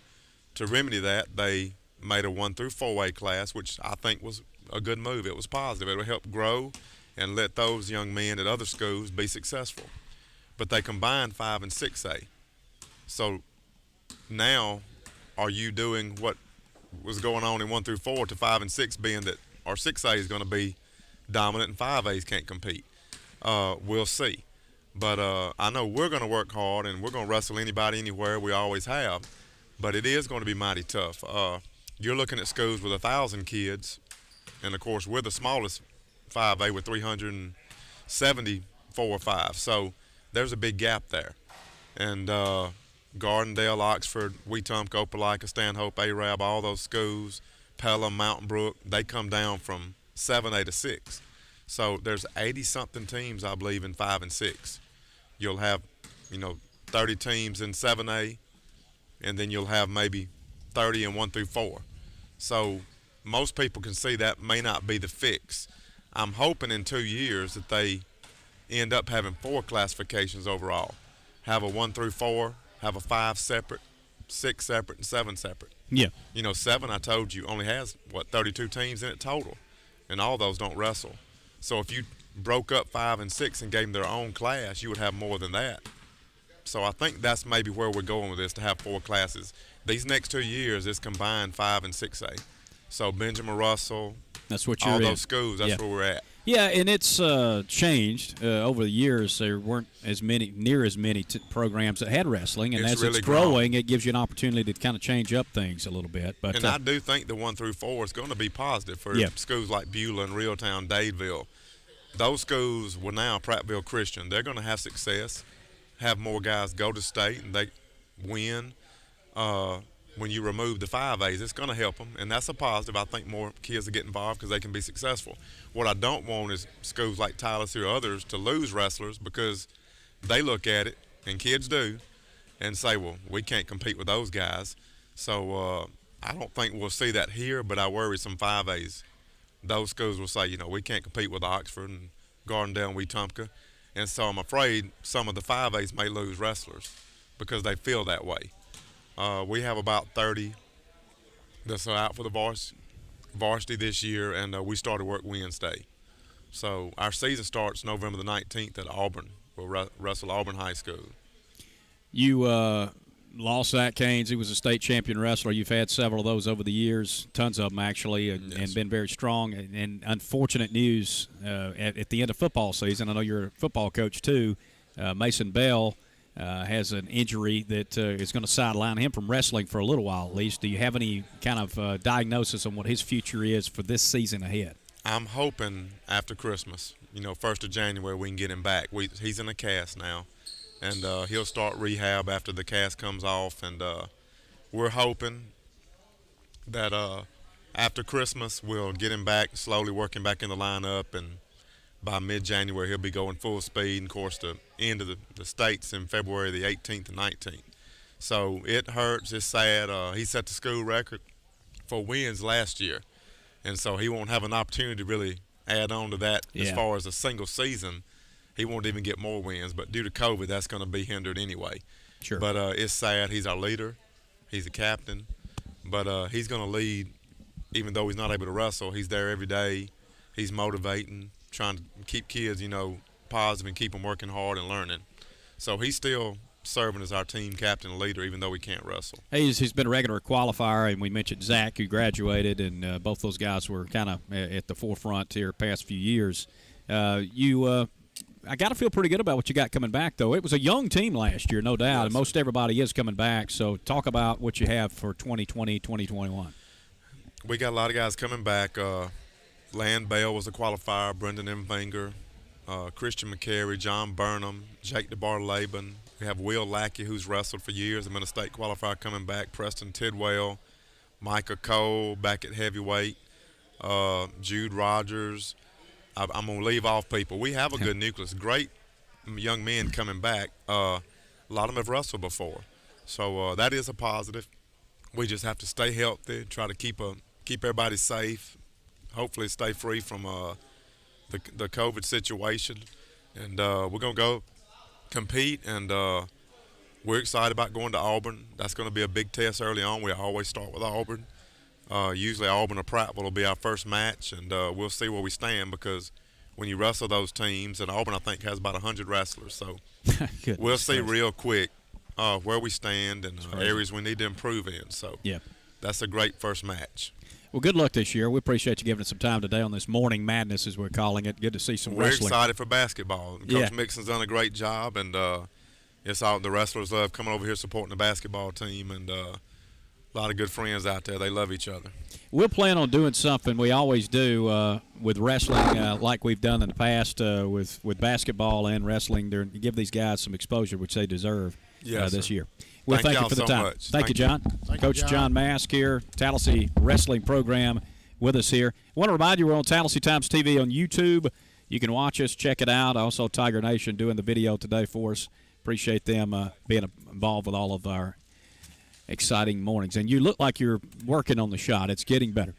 to remedy that, they made a 1 through 4A class, which I think was a good move. It was positive. It would help grow and let those young men at other schools be successful. But they combined 5 and 6A. So now, are you doing what was going on in 1 through 4 to 5 and 6, being that our 6A is going to be dominant and 5As can't compete? We'll see. But I know we're going to work hard, and we're going to wrestle anybody, anywhere. We always have. But it is going to be mighty tough. You're looking at schools with 1,000 kids, and of course we're the smallest 5A with 374 or 5. So there's a big gap there. And Gardendale, Oxford, Wetumpka, Opelika, Stanhope, Arab, all those schools, Pelham, Mountain Brook, they come down from 7A to 6. So there's 80-something teams, I believe, in 5 and 6. You'll have, 30 teams in 7A, and then you'll have maybe 130 and 1 through 4. So most people can see that may not be the fix. I'm hoping in 2 years that they end up having 4 classifications overall. Have a 1 through 4, have a 5 separate, 6 separate, and 7 separate. Yeah. 7, I told you, only has, 32 teams in it total, and all those don't wrestle. So if you broke up 5 and 6 and gave them their own class, you would have more than that. So I think that's maybe where we're going with this, to have 4 classes. These next 2 years is combined 5 and 6A. So Benjamin Russell, that's what you're all in. those schools, that's where we're at. Yeah, and it's changed over the years. There weren't near as many programs that had wrestling, and as really it's growing, it gives you an opportunity to kind of change up things a little bit. But I do think the 1 through 4 is going to be positive for schools like Beulah and Reeltown, Dadeville. Those schools will now, Prattville Christian, they're going to have success, have more guys go to state, and they win. When you remove the 5As, it's going to help them, and that's a positive. I think more kids will get involved because they can be successful. What I don't want is schools like Tallassee or others to lose wrestlers because they look at it, and kids do, and say, well, we can't compete with those guys. So I don't think we'll see that here, but I worry some 5As. Those schools will say, we can't compete with Oxford and Gardendale and Wetumpka. And so I'm afraid some of the 5As may lose wrestlers because they feel that way. We have about 30 that's out for the varsity this year, and we started work Wednesday. So our season starts November the 19th at Auburn. We'll wrestle Auburn High School. You lost Zach Caines. He was a state champion wrestler. You've had several of those over the years, tons of them actually, and been very strong. And unfortunate news at the end of football season. I know you're a football coach too. Mason Bell has an injury that is going to sideline him from wrestling for a little while at least. Do you have any kind of diagnosis on what his future is for this season ahead? I'm hoping after Christmas, 1st of January, we can get him back. He's in a cast now, and he'll start rehab after the cast comes off. And we're hoping that after Christmas we'll get him back, slowly working back in the lineup, and by mid-January he'll be going full speed. And of course, the end of the states in February the 18th and 19th. So it hurts. It's sad. He set the school record for wins last year, and so he won't have an opportunity to really add on to that as far as a single season. He won't even get more wins, but due to COVID, that's going to be hindered anyway. Sure. But it's sad. He's our leader. He's a captain. But he's going to lead, even though he's not able to wrestle. He's there every day. He's motivating, trying to keep kids, positive and keep them working hard and learning. So he's still serving as our team captain and leader, even though we can't wrestle. He's been a regular qualifier, and we mentioned Zach, who graduated, and both those guys were kind of at the forefront here past few years. I got to feel pretty good about what you got coming back, though. It was a young team last year, no doubt, and most everybody is coming back. So talk about what you have for 2020, 2021. We got a lot of guys coming back. Land Bell was a qualifier, Brendan M. Finger, Christian McCary, John Burnham, Jake DeBar-Laban. We have Will Lackey, who's wrestled for years and been a state qualifier, coming back. Preston Tidwell, Micah Cole back at heavyweight, Jude Rogers. I'm going to leave off people. We have a good nucleus, great young men coming back. A lot of them have wrestled before. So that is a positive. We just have to stay healthy, try to keep everybody safe, hopefully stay free from the COVID situation. And we're going to go compete, and we're excited about going to Auburn. That's going to be a big test early on. We always start with Auburn. Usually Auburn or Prattville will be our first match, and we'll see where we stand, because when you wrestle those teams, and Auburn I think has about 100 wrestlers, so we'll see real quick where we stand and areas we need to improve in. So that's a great first match. Well, good luck this year. We appreciate you giving us some time today on this Morning Madness, as we're calling it. Good to see some wrestling. We're excited for basketball. Coach Mixon's done a great job, and it's all the wrestlers love coming over here supporting the basketball team, and a lot of good friends out there. They love each other. We'll plan on doing something we always do with wrestling, like we've done in the past with basketball and wrestling, to give these guys some exposure, which they deserve this year. Well, thank you for the time. Much. Thank you, John. Coach John Mask here, Tallassee Wrestling Program, with us here. I want to remind you we're on Tallassee Times TV on YouTube. You can watch us, check it out. Also, Tiger Nation doing the video today for us. Appreciate them being involved with all of our exciting mornings. And you look like you're working on the shot. It's getting better.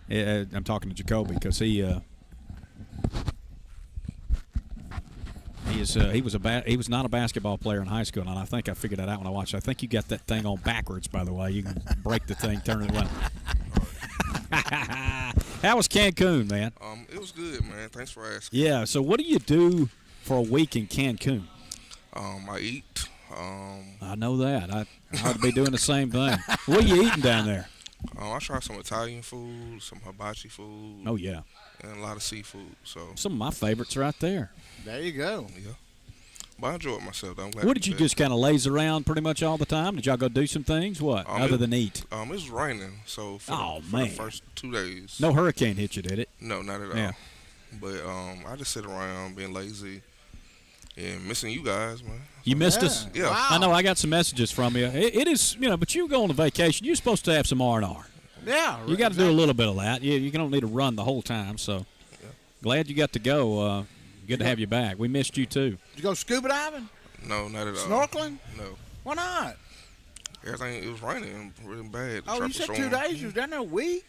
I'm talking to Jacoby because he was not a basketball player in high school, and I think I figured that out when I watched. I think you got that thing on backwards, by the way. You can break the thing, turn it around. How was Cancun, man? It was good, man. Thanks for asking. Yeah. So what do you do for a week in Cancun? I eat. I know that. I ought to be doing the same thing. What are you eating down there? I try some Italian food, some hibachi food. Oh yeah. And a lot of seafood. So some of my favorites right there. There you go. Yeah. But I enjoyed myself. I'm glad. What did you just kind of laze around pretty much all the time? Did y'all go do some things? What other than eat? It was raining, so for man. the first 2 days. No hurricane hit you, did it? No, not at all. Yeah. But I just sit around being lazy and missing you guys, man. You missed us? Yeah. Wow. I know. I got some messages from you. It is, but you go on a vacation. You're supposed to have some R&R. Yeah. You got to do a little bit of that. You don't need to run the whole time. So glad you got to go. Good to have you back. We missed you too. Did you go scuba diving? No, not at all. Snorkeling? No. Why not? Everything, it was raining really bad. Oh, you said 2 days? You was down there a week?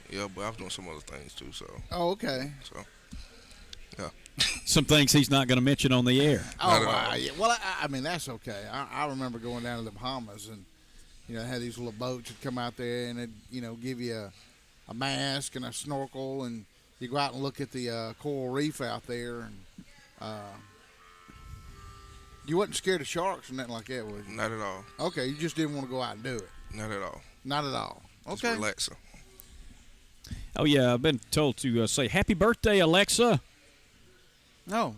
Yeah, but I was doing some other things too, so. Oh, okay. So, yeah. Some things he's not going to mention on the air. Oh, yeah. Well, I mean, that's okay. I remember going down to the Bahamas and, they had these little boats that come out there and they'd, give you a mask and a snorkel and you go out and look at the coral reef out there and you wasn't scared of sharks or nothing like that, was you? Not at all. Okay, you just didn't want to go out and do it. Not at all. Not at all. Just Okay. relaxing. Oh, yeah. I've been told to say happy birthday, Alexa. No.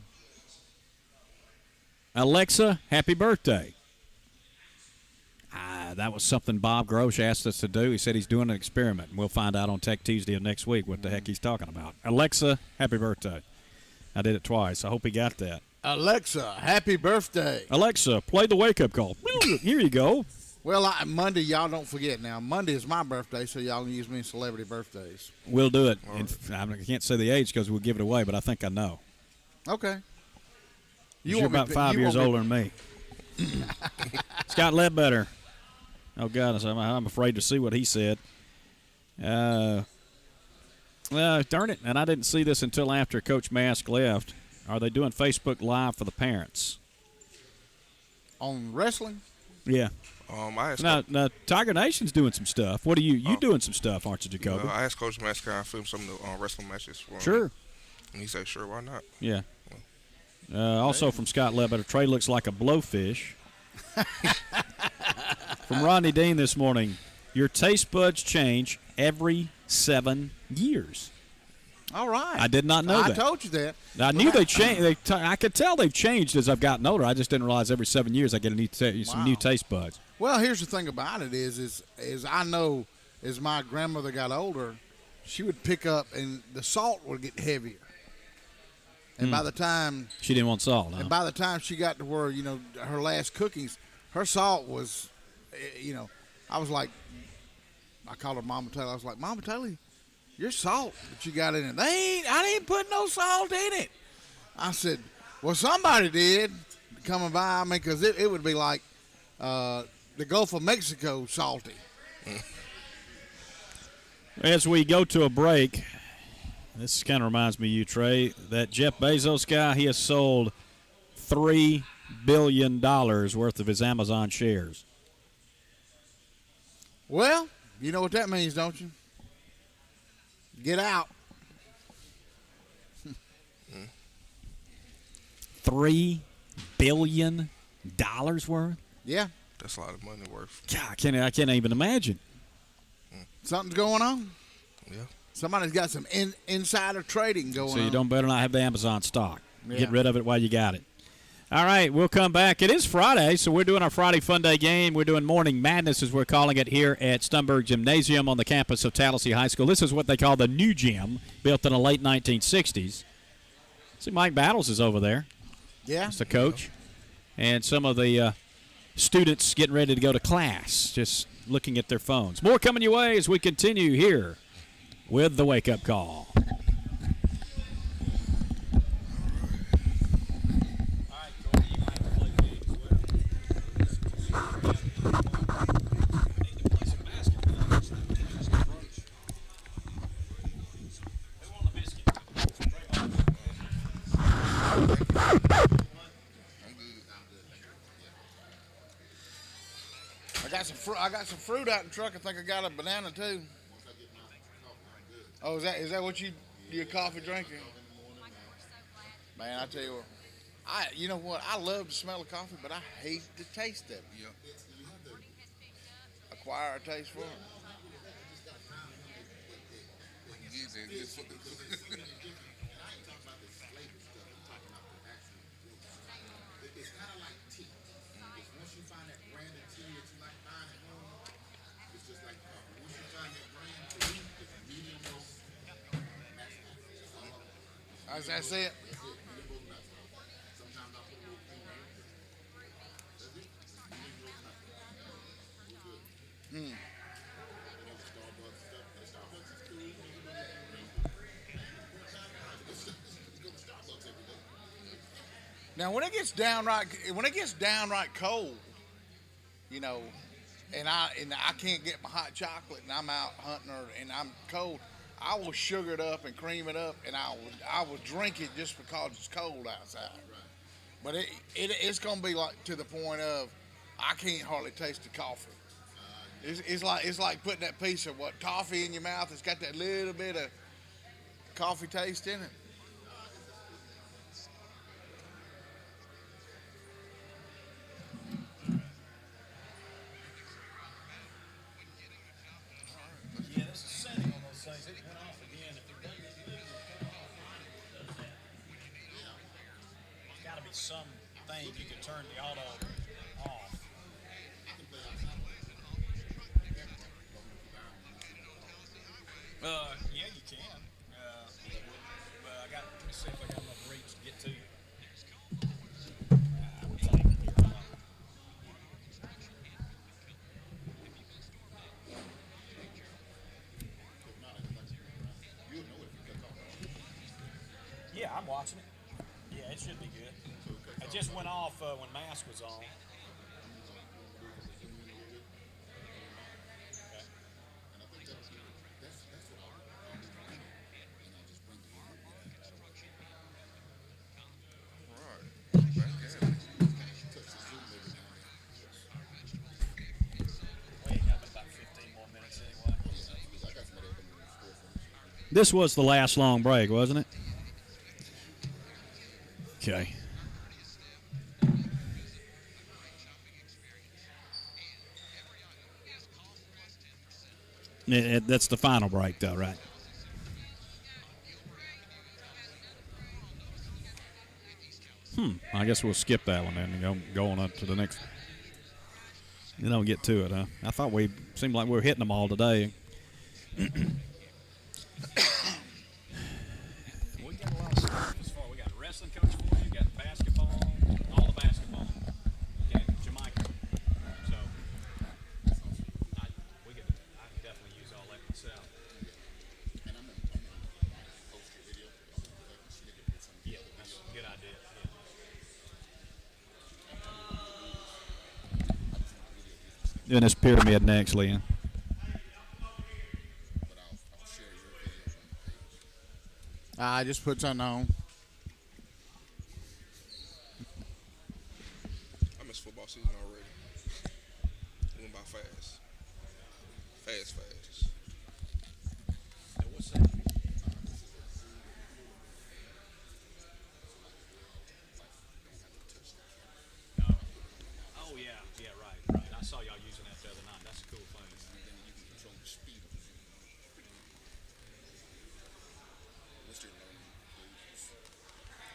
Alexa, happy birthday. That was something Bob Grosh asked us to do. He said he's doing an experiment. We'll find out on Tech Tuesday of next week what the heck he's talking about. Alexa, happy birthday. I did it twice. I hope he got that. Alexa, happy birthday. Alexa, play the wake-up call. Here you go. Well, Monday, y'all don't forget now. Monday is my birthday, so y'all can use me in celebrity birthdays. We'll do it. I can't say the age because we'll give it away, but I think I know. Okay. You're about 5 years older than me. Scott Ledbetter. Oh, God, I'm afraid to see what he said. Darn it, and I didn't see this until after Coach Mask left. Are they doing Facebook Live for the parents? On wrestling? Yeah. I asked Now, Tiger Nation's doing some stuff. What are you doing some stuff, aren't you, Jacoby? I asked Coach Mask, can I film some of the wrestling matches for him? Sure. And he said, sure, why not? Yeah. Also from Scott Ledbetter, Trey looks like a blowfish. From Rodney Dean this morning, your taste buds change every 7 years. All right. I did not know that. I told you that. I knew they changed. I could tell they've changed as I've gotten older. I just didn't realize every 7 years I get some new taste buds. Well, here's the thing about it is I know as my grandmother got older, she would pick up and the salt would get heavier. And by the time she didn't want salt, and by the time she got to where her last cookings, her salt was, I was like, I called her Mama Taylor. I was like, Mama Taylor, your salt that you got in it, I didn't put no salt in it. I said, well, somebody did coming by. I mean, because it would be like the Gulf of Mexico salty. As we go to a break, this kind of reminds me of you, Trey, that Jeff Bezos guy, he has sold $3 billion worth of his Amazon shares. Well, you know what that means, don't you? Get out. $3 billion worth? Yeah. That's a lot of money worth. God, I can't even imagine. Something's going on. Yeah. Somebody's got some insider trading going on. So you better not have the Amazon stock. Yeah. Get rid of it while you got it. All right, we'll come back. It is Friday, so we're doing our Friday Fun Day game. We're doing Morning Madness, as we're calling it, here at Stumberg Gymnasium on the campus of Tallassee High School. This is what they call the new gym, built in the late 1960s. See, Mike Battles is over there. Yeah. He's the coach. And some of the students getting ready to go to class, just looking at their phones. More coming your way as we continue here with the Wake Up Call. I got some fruit out in the truck. I think I got a banana too. Oh, is that what your coffee drinking? Man, I tell you what, you know what? I love the smell of coffee, but I hate the taste of it. Yep. Acquire a taste for it. It's kind of like tea. Once you find that brand of tea that you like buying at home, it's just like coffee. Once you find that brand tea, it's medium low. That's it. Sometimes I put a little cream in it. That's it. Medium low. Starbucks stuff. Starbucks is cool. Go to Starbucks every day. Now, when it gets downright cold, you know, and I can't get my hot chocolate, and I'm out hunting and I'm cold, I will sugar it up and cream it up, and I will drink it just because it's cold outside. But it's gonna be like to the point of I can't hardly taste the coffee. It's like putting that piece of toffee in your mouth. It's got that little bit of coffee taste in it. Yeah, this is setting on those things. It went off again. If it doesn't, there's got to be some thing you can turn the auto off. Yeah, you can. But I got. Let me see if I got enough reach to get to you. I would think. Yeah, I'm watching it. Yeah, it should be good. It just went off when mask was on. We ain't got but about 15 more minutes anyway. This was the last long break, wasn't it? Okay. That's the final break, though, right? I guess we'll skip that one then and go on up to the next. You don't get to it, huh? I thought we seemed like we were hitting them all today. We got a lot of stuff as far. We got wrestling coach for you, got basketball, all the basketball. Okay, Jamaica. So I can definitely use all that myself. Yeah, that's a good idea. Doing this pyramid next, Leon. I just put something on. I miss football season already. It went by fast. Fast. Now, what's that? Oh, yeah, right. I saw y'all using that the other night. That's a cool thing.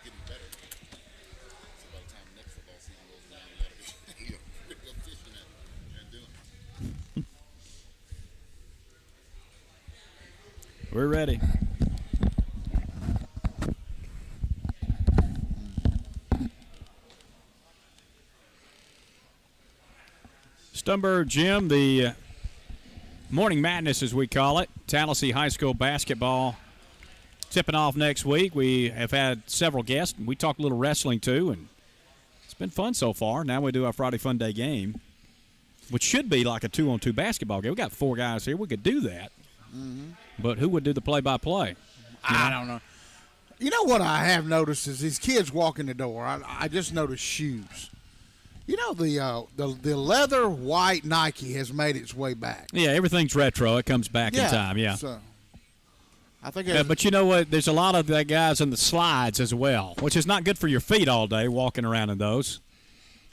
Getting better. So by the time the next football season goes around, you gotta be efficient and doing it. We're ready. Stumberg Gym, the Morning Madness, as we call it, Tallassee High School basketball tipping off next week. We have had several guests. We talked a little wrestling, too, and it's been fun so far. Now we do our Friday Fun Day game, which should be like a 2-on-2 basketball game. We got 4 guys here. We could do that. But who would do the play-by-play? I don't know. You know what I have noticed is these kids walk in the door. I just noticed shoes. You know, the leather white Nike has made its way back. Yeah, everything's retro. It comes back in time. Yeah. So, I think. But you know what? There's a lot of the guys in the slides as well, which is not good for your feet all day walking around in those.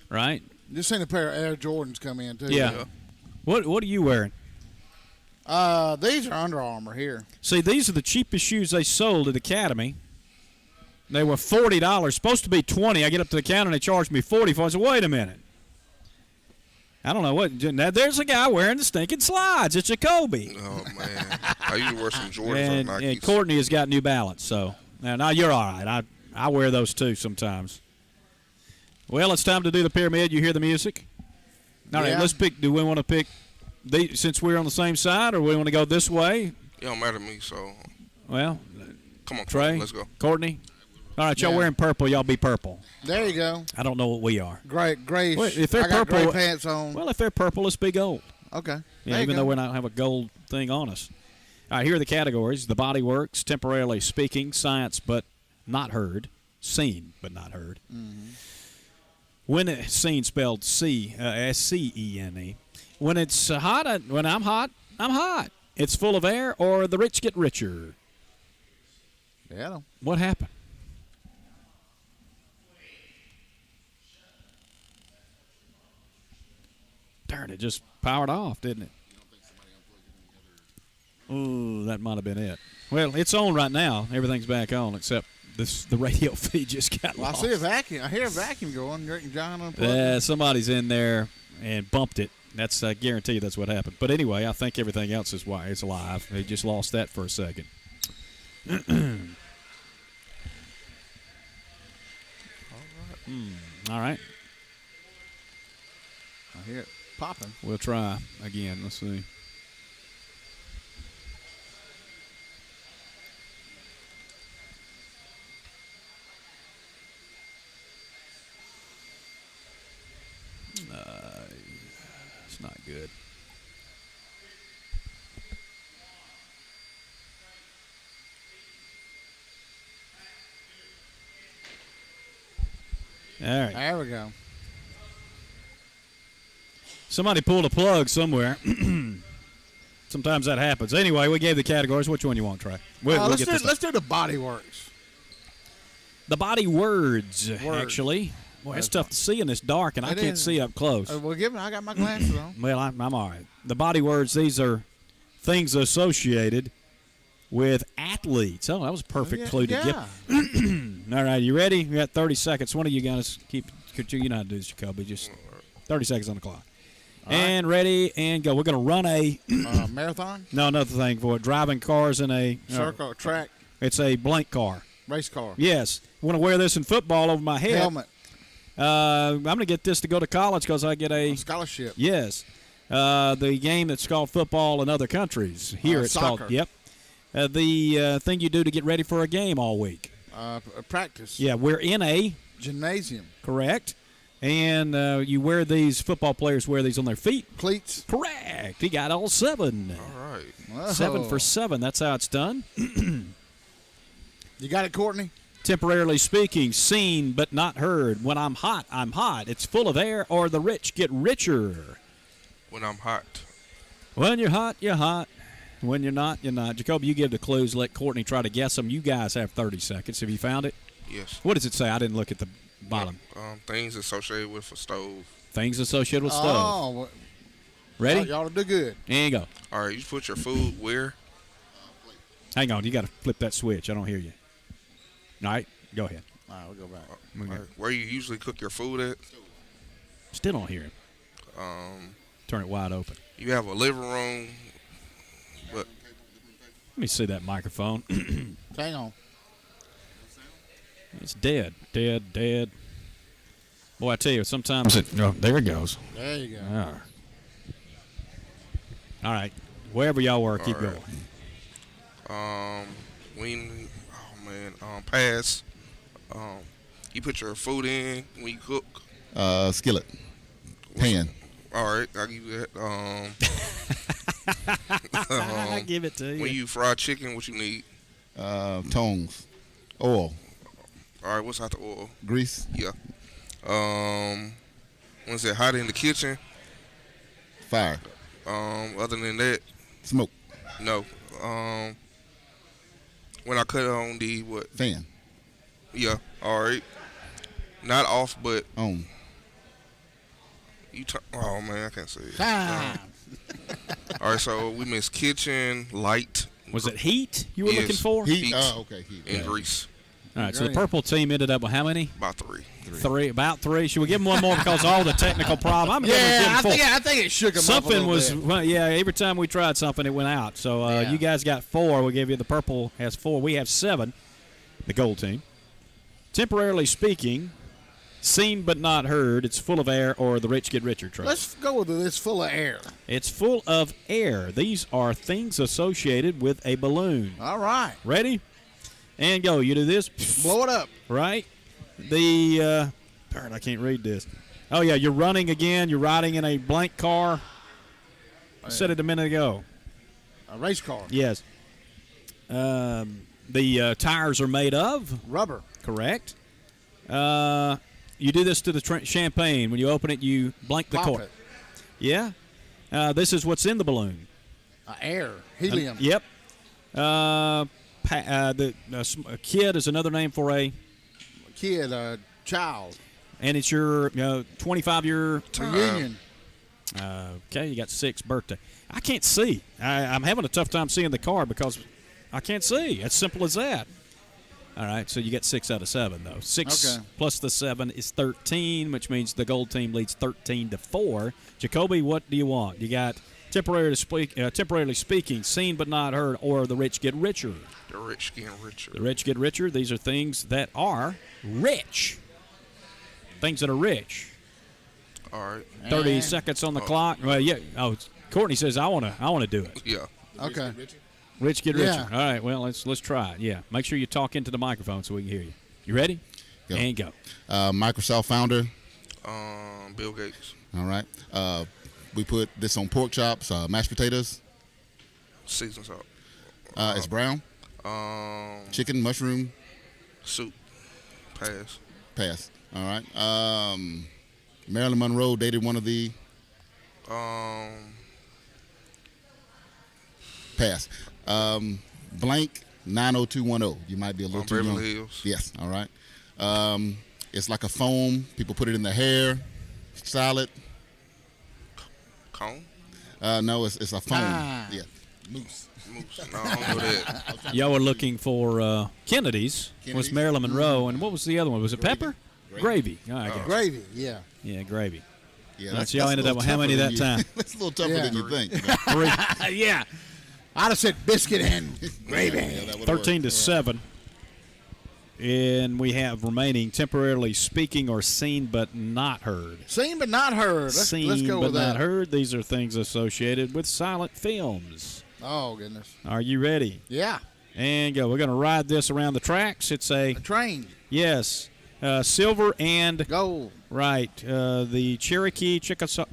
Right? Just seen a pair of Air Jordans come in too. Yeah. What are you wearing? These are Under Armour here. See, these are the cheapest shoes they sold at Academy. They were $40. Supposed to be $20. I get up to the counter and they charged me $40 for it. I said, wait a minute. I don't know what. Now, there's a guy wearing the stinking slides. It's Jacoby. Oh, man. I usually wear some Jordans or Nikes. And Courtney has got New Balance. So, now you're all right. I wear those too sometimes. Well, it's time to do the pyramid. You hear the music? All right, let's pick. Do we want to pick since we're on the same side, or we want to go this way? It don't matter to me, so. Well, come on, Trey, let's go. Courtney. All right, y'all wearing purple. Y'all be purple. There you go. I don't know what we are. Gray. Well, if they're I got purple, gray pants on. Well, if they're purple, let's be gold. Okay. Yeah, even though we don't have a gold thing on us. All right, here are the categories. The body works, temporarily speaking, science but not heard, seen but not heard. Mm-hmm. When seen spelled S-C-E-N-E. When it's hot, when I'm hot, I'm hot. It's full of air, or the rich get richer. Yeah. What happened? Darn, it just powered off, didn't it? Oh, that might have been it. Well, it's on right now. Everything's back on except the radio feed just got lost. I see a vacuum. I hear a vacuum going. John unplugged. Somebody's in there and bumped it. That's I guarantee you that's what happened. But anyway, I think everything else is why it's alive. They just lost that for a second. All right. I hear it popping. We'll try again. Let's see. It's not good. All right. There we go. Somebody pulled a plug somewhere. Sometimes that happens. Anyway, we gave the categories. Which one you want, Trey? Let's do the body works. The body words. Actually. Boy, it's tough to see in this dark, and I can't see up close. Well, I got my glasses on. Well, I'm all right. The body words, these are things associated with athletes. Oh, that was a perfect clue to get. All right, you ready? You got 30 seconds. One of you guys you know how to do this, Jacoby. Just 30 seconds on the clock. All and right. Ready, and go. We're going to run a marathon? No, another thing for it. Driving cars in a circle track. It's a blank car. Race car. Yes. I want to wear this in football over my head. Helmet. I'm going to get this to go to college because I get a scholarship. Yes. The game that's called football in other countries. Here it's soccer. called, yep. The thing you do to get ready for a game all week. Practice. Yeah, we're in a gymnasium. Correct. And you wear these, football players wear these on their feet. Cleats. Correct. He got all 7. All right. Whoa. 7 for 7. That's how it's done. You got it, Courtney? Temporarily speaking, seen but not heard. When I'm hot, I'm hot. It's full of air, or the rich get richer. When I'm hot. When you're hot, you're hot. When you're not, you're not. Jacoby, you give the clues. Let Courtney try to guess them. You guys have 30 seconds. Have you found it? Yes. What does it say? I didn't look at the bottom. Things associated with a stove. Things associated with stove. Oh. Ready? Y'all do good. And go. All right, you put your food where? Hang on. You got to flip that switch. I don't hear you. All right. Go ahead. All right, we'll go back. All right. Where you usually cook your food at? Still don't hear him. Turn it wide open. You have a living room. But let me see that microphone. Hang on. It's dead. Dead. Boy, I tell you, sometimes there it goes. There you go. All right. Wherever y'all were, keep going. Pass. You put your food in when you cook. Skillet. Pan. All right, I'll give you that. I give it to you. When you fry chicken, what you need? Tongs. Oil. All right, what's out the oil? Grease. Yeah. When's it hot in the kitchen? Fire. Other than that, Smoke. no. When I cut on the what? Fan. Yeah. All right. Not off, but On. oh man, I can't say it. Time. All right, so we missed kitchen, light. Was it heat you were Yes. looking for? Heat. Heat. Oh, okay. Heat. And grease. All right, so the Great. purple team ended up with how many? About 3. About three. Should we give them one more because of all the technical problem? I'm gonna give Yeah, them I four. think it shook him up a Something little was, bit. well, yeah, every time we tried something, it went out. So Yeah. you guys got 4. We'll give you the purple has 4. We have 7, the gold team. Temporarily speaking, seen but not heard, it's full of air or the rich get richer trade. Let's go with it. It's full of air. It's full of air. These are things associated with a balloon. All right. Ready? And go. You do this. Blow it up. Right? Darn, I can't read this. Oh, yeah, you're running again. You're riding in a blank car. I said it a minute ago. A race car. Yes. The tires are made of. Rubber. Correct. You do this to the champagne. When you open it, you blank the Pop cork. it. Yeah. This is what's in the balloon. Air. Helium. Yep. A kid is another name for a, Kid. Child. and it's your 25-year. Reunion. Okay, you got 6 birthday. I can't see. I'm having a tough time seeing the card because I can't see. As simple as that. All right, so you get 6 out of 7 though. 6 Okay. plus the 7 is 13, which means the gold team leads 13-4. Jacoby, what do you want? You got temporarily speaking, seen but not heard, or the rich get richer. The rich getting richer. The rich get richer. These are things that are rich. Things that are rich. All right. 30 seconds on the clock. Well, yeah. Oh, Courtney says I want to do it. Yeah. Okay. Rich get richer. Yeah. All right. Well, let's try it. Yeah. Make sure you talk into the microphone so we can hear you. You ready? Go. And go. Microsoft founder. Bill Gates. All right. We put this on pork chops, mashed potatoes. Seasoned salt. It's brown. Chicken, mushroom. Soup. Pass. Pass. All right. Marilyn Monroe dated one of the. Pass. Blank 90210. You might be a little too young. Beverly Hills. Yes. All right. It's like a foam. People put it in their hair. Salad. Cone. No, it's a foam. Ah. Yeah. Mousse. Moose. No, I don't know that. Y'all were looking for Kennedy's. Was Kennedy's. Marilyn Monroe, and what was the other one? Was it pepper? Gravy. All right, I guess. Gravy. Yeah. Yeah, gravy. Yeah, All right, so y'all ended a up with little how many tougher that than time? That's a little tougher Yeah. than you think. You know? 3. Yeah. I'd have said biscuit and gravy. Yeah, that would've 13-7. And we have remaining temporarily speaking or seen but not heard. Seen but not heard. Let's Seen go but with not that. heard. These are things associated with silent films. Oh, goodness. Are you ready? Yeah. And go. We're going to ride this around the tracks. It's a, A train. yes, silver and, Gold. right, the Cherokee Chickasaw.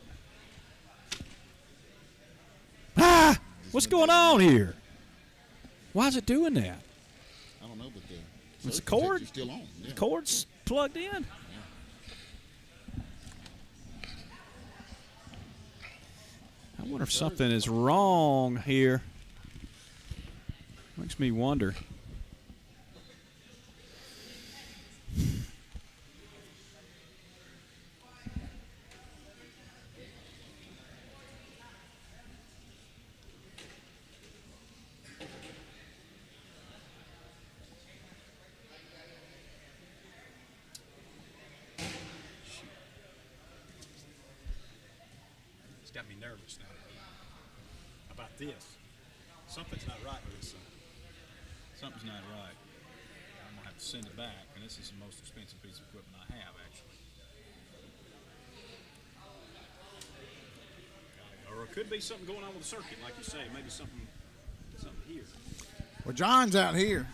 Ah! What's going on here? Why is it doing that? I don't know, but Is the cord? is still on. Yeah. The cord's plugged in? I wonder if something is wrong here. Makes me wonder. It's got me nervous now about this. Something's not right with this thing. Something's not right. I'm gonna have to send it back, and this is the most expensive piece of equipment I have, actually. Or it could be something going on with the circuit, like you say. Maybe something here. Well, John's out here,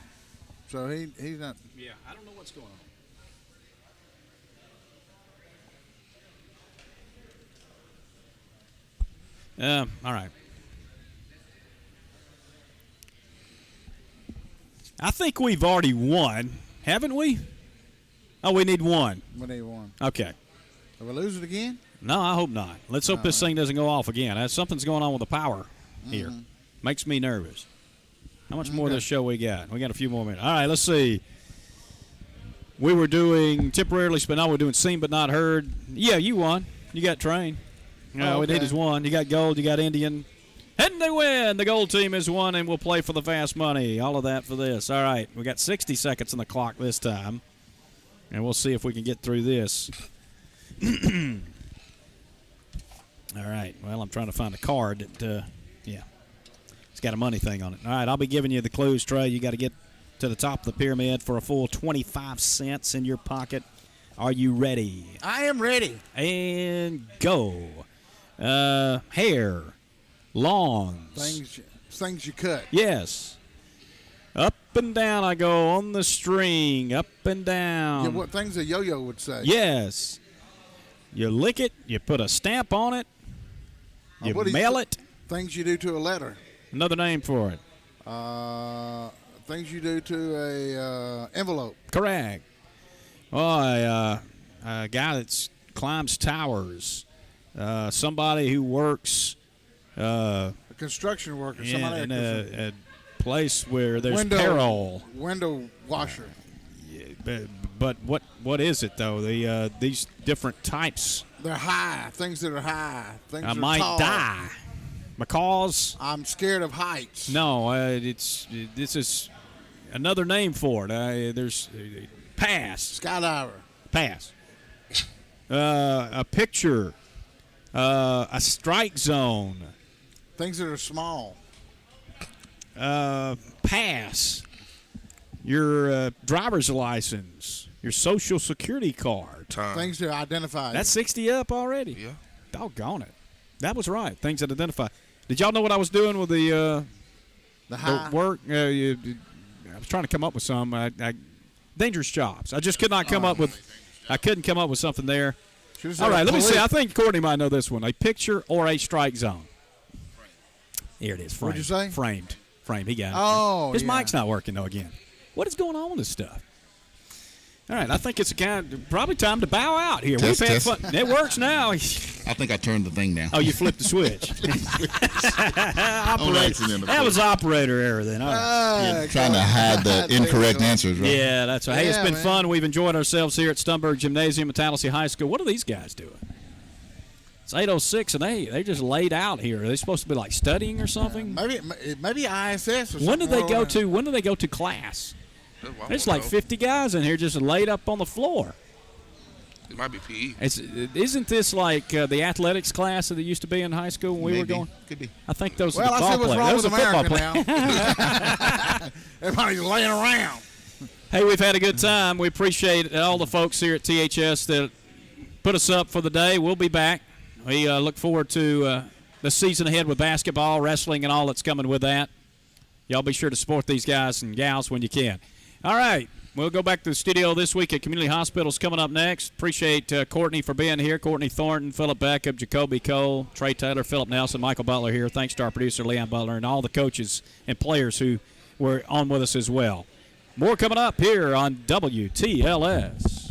so he's not. Yeah, I don't know what's going on. All right. I think we've already won, haven't we? Oh, we need one. We need one. Okay. Will we lose it again? No, I hope not. Let's hope this thing doesn't go off again. Something's going on with the power here. Makes me nervous. How much more of this show we got? We got a few more minutes. All right, let's see. We were doing temporarily spent. No, we're doing seen but not heard. Yeah, you won. You got train. No, we need is one. You got gold. You got Indian. And they win. The gold team has won, and we'll play for the fast money. All of that for this. All right, we got 60 seconds on the clock this time, and we'll see if we can get through this. All right. Well, I'm trying to find a card that, it's got a money thing on it. All right, I'll be giving you the clues, Trey. You got to get to the top of the pyramid for a full 25 cents in your pocket. Are you ready? I am ready. And go. Hair. Lawns. Things you cut. Yes. Up and down I go on the string. Up and down. Yeah, what things a yo-yo would say. Yes. You lick it. You put a stamp on it. You mail it. Things you do to a letter. Another name for it. Things you do to a envelope. Correct. Oh, a guy that climbs towers. Somebody who works. A construction worker. Somebody in a place where there's peril. Window washer. But what is it though? These different types. They're high. Things that are high. Things I that are might tall. die. Macaws. I'm scared of heights. No, this is another name for it. There's pass. Skydiver. Pass. A picture. A strike zone. Things that are small. Pass. Your driver's license. Your social security card. Time. Things that identify. That's 60 up already. Yeah. Doggone it. That was right. Things that identify. Did y'all know what I was doing with the work? I was trying to come up with some dangerous jobs. I just could not come up with. I couldn't come up with something there. All right, let me see. I think Courtney might know this one. A picture or a strike zone. Here it is. Framed. What'd you say? Framed. He got it. Oh, his mic's not working though again. What is going on with this stuff? All right, I think it's probably time to bow out here. Test, We've had test. fun. It works now. I think I turned the thing down. Oh, you flipped the switch. That was operator error then. All right. Trying to hide the incorrect answers, right? Yeah, that's right. Hey, it's been man. fun. We've enjoyed ourselves here at Stumberg Gymnasium at Tallassee High School. What are these guys doing? It's 8:06 and they just laid out here. Are they supposed to be like studying or something? Maybe ISS or something. When do they go to? When do they go to class? There's like 50 guys in here just laid up on the floor. It might be PE. Isn't this like the athletics class that it used to be in high school when we were going? Could be. I think those are Well, the I ball see what's players. wrong Those with are football America players. now. Everybody's laying around. Hey, we've had a good time. We appreciate all the folks here at THS that put us up for the day. We'll be back. We look forward to the season ahead with basketball, wrestling, and all that's coming with that. Y'all be sure to support these guys and gals when you can. All right. We'll go back to the studio this week at Community Hospitals coming up next. Appreciate Courtney for being here. Courtney Thornton, Philip Beckham, Jacoby Cole, Trey Taylor, Philip Nelson, Michael Butler here. Thanks to our producer, Leon Butler, and all the coaches and players who were on with us as well. More coming up here on WTLS.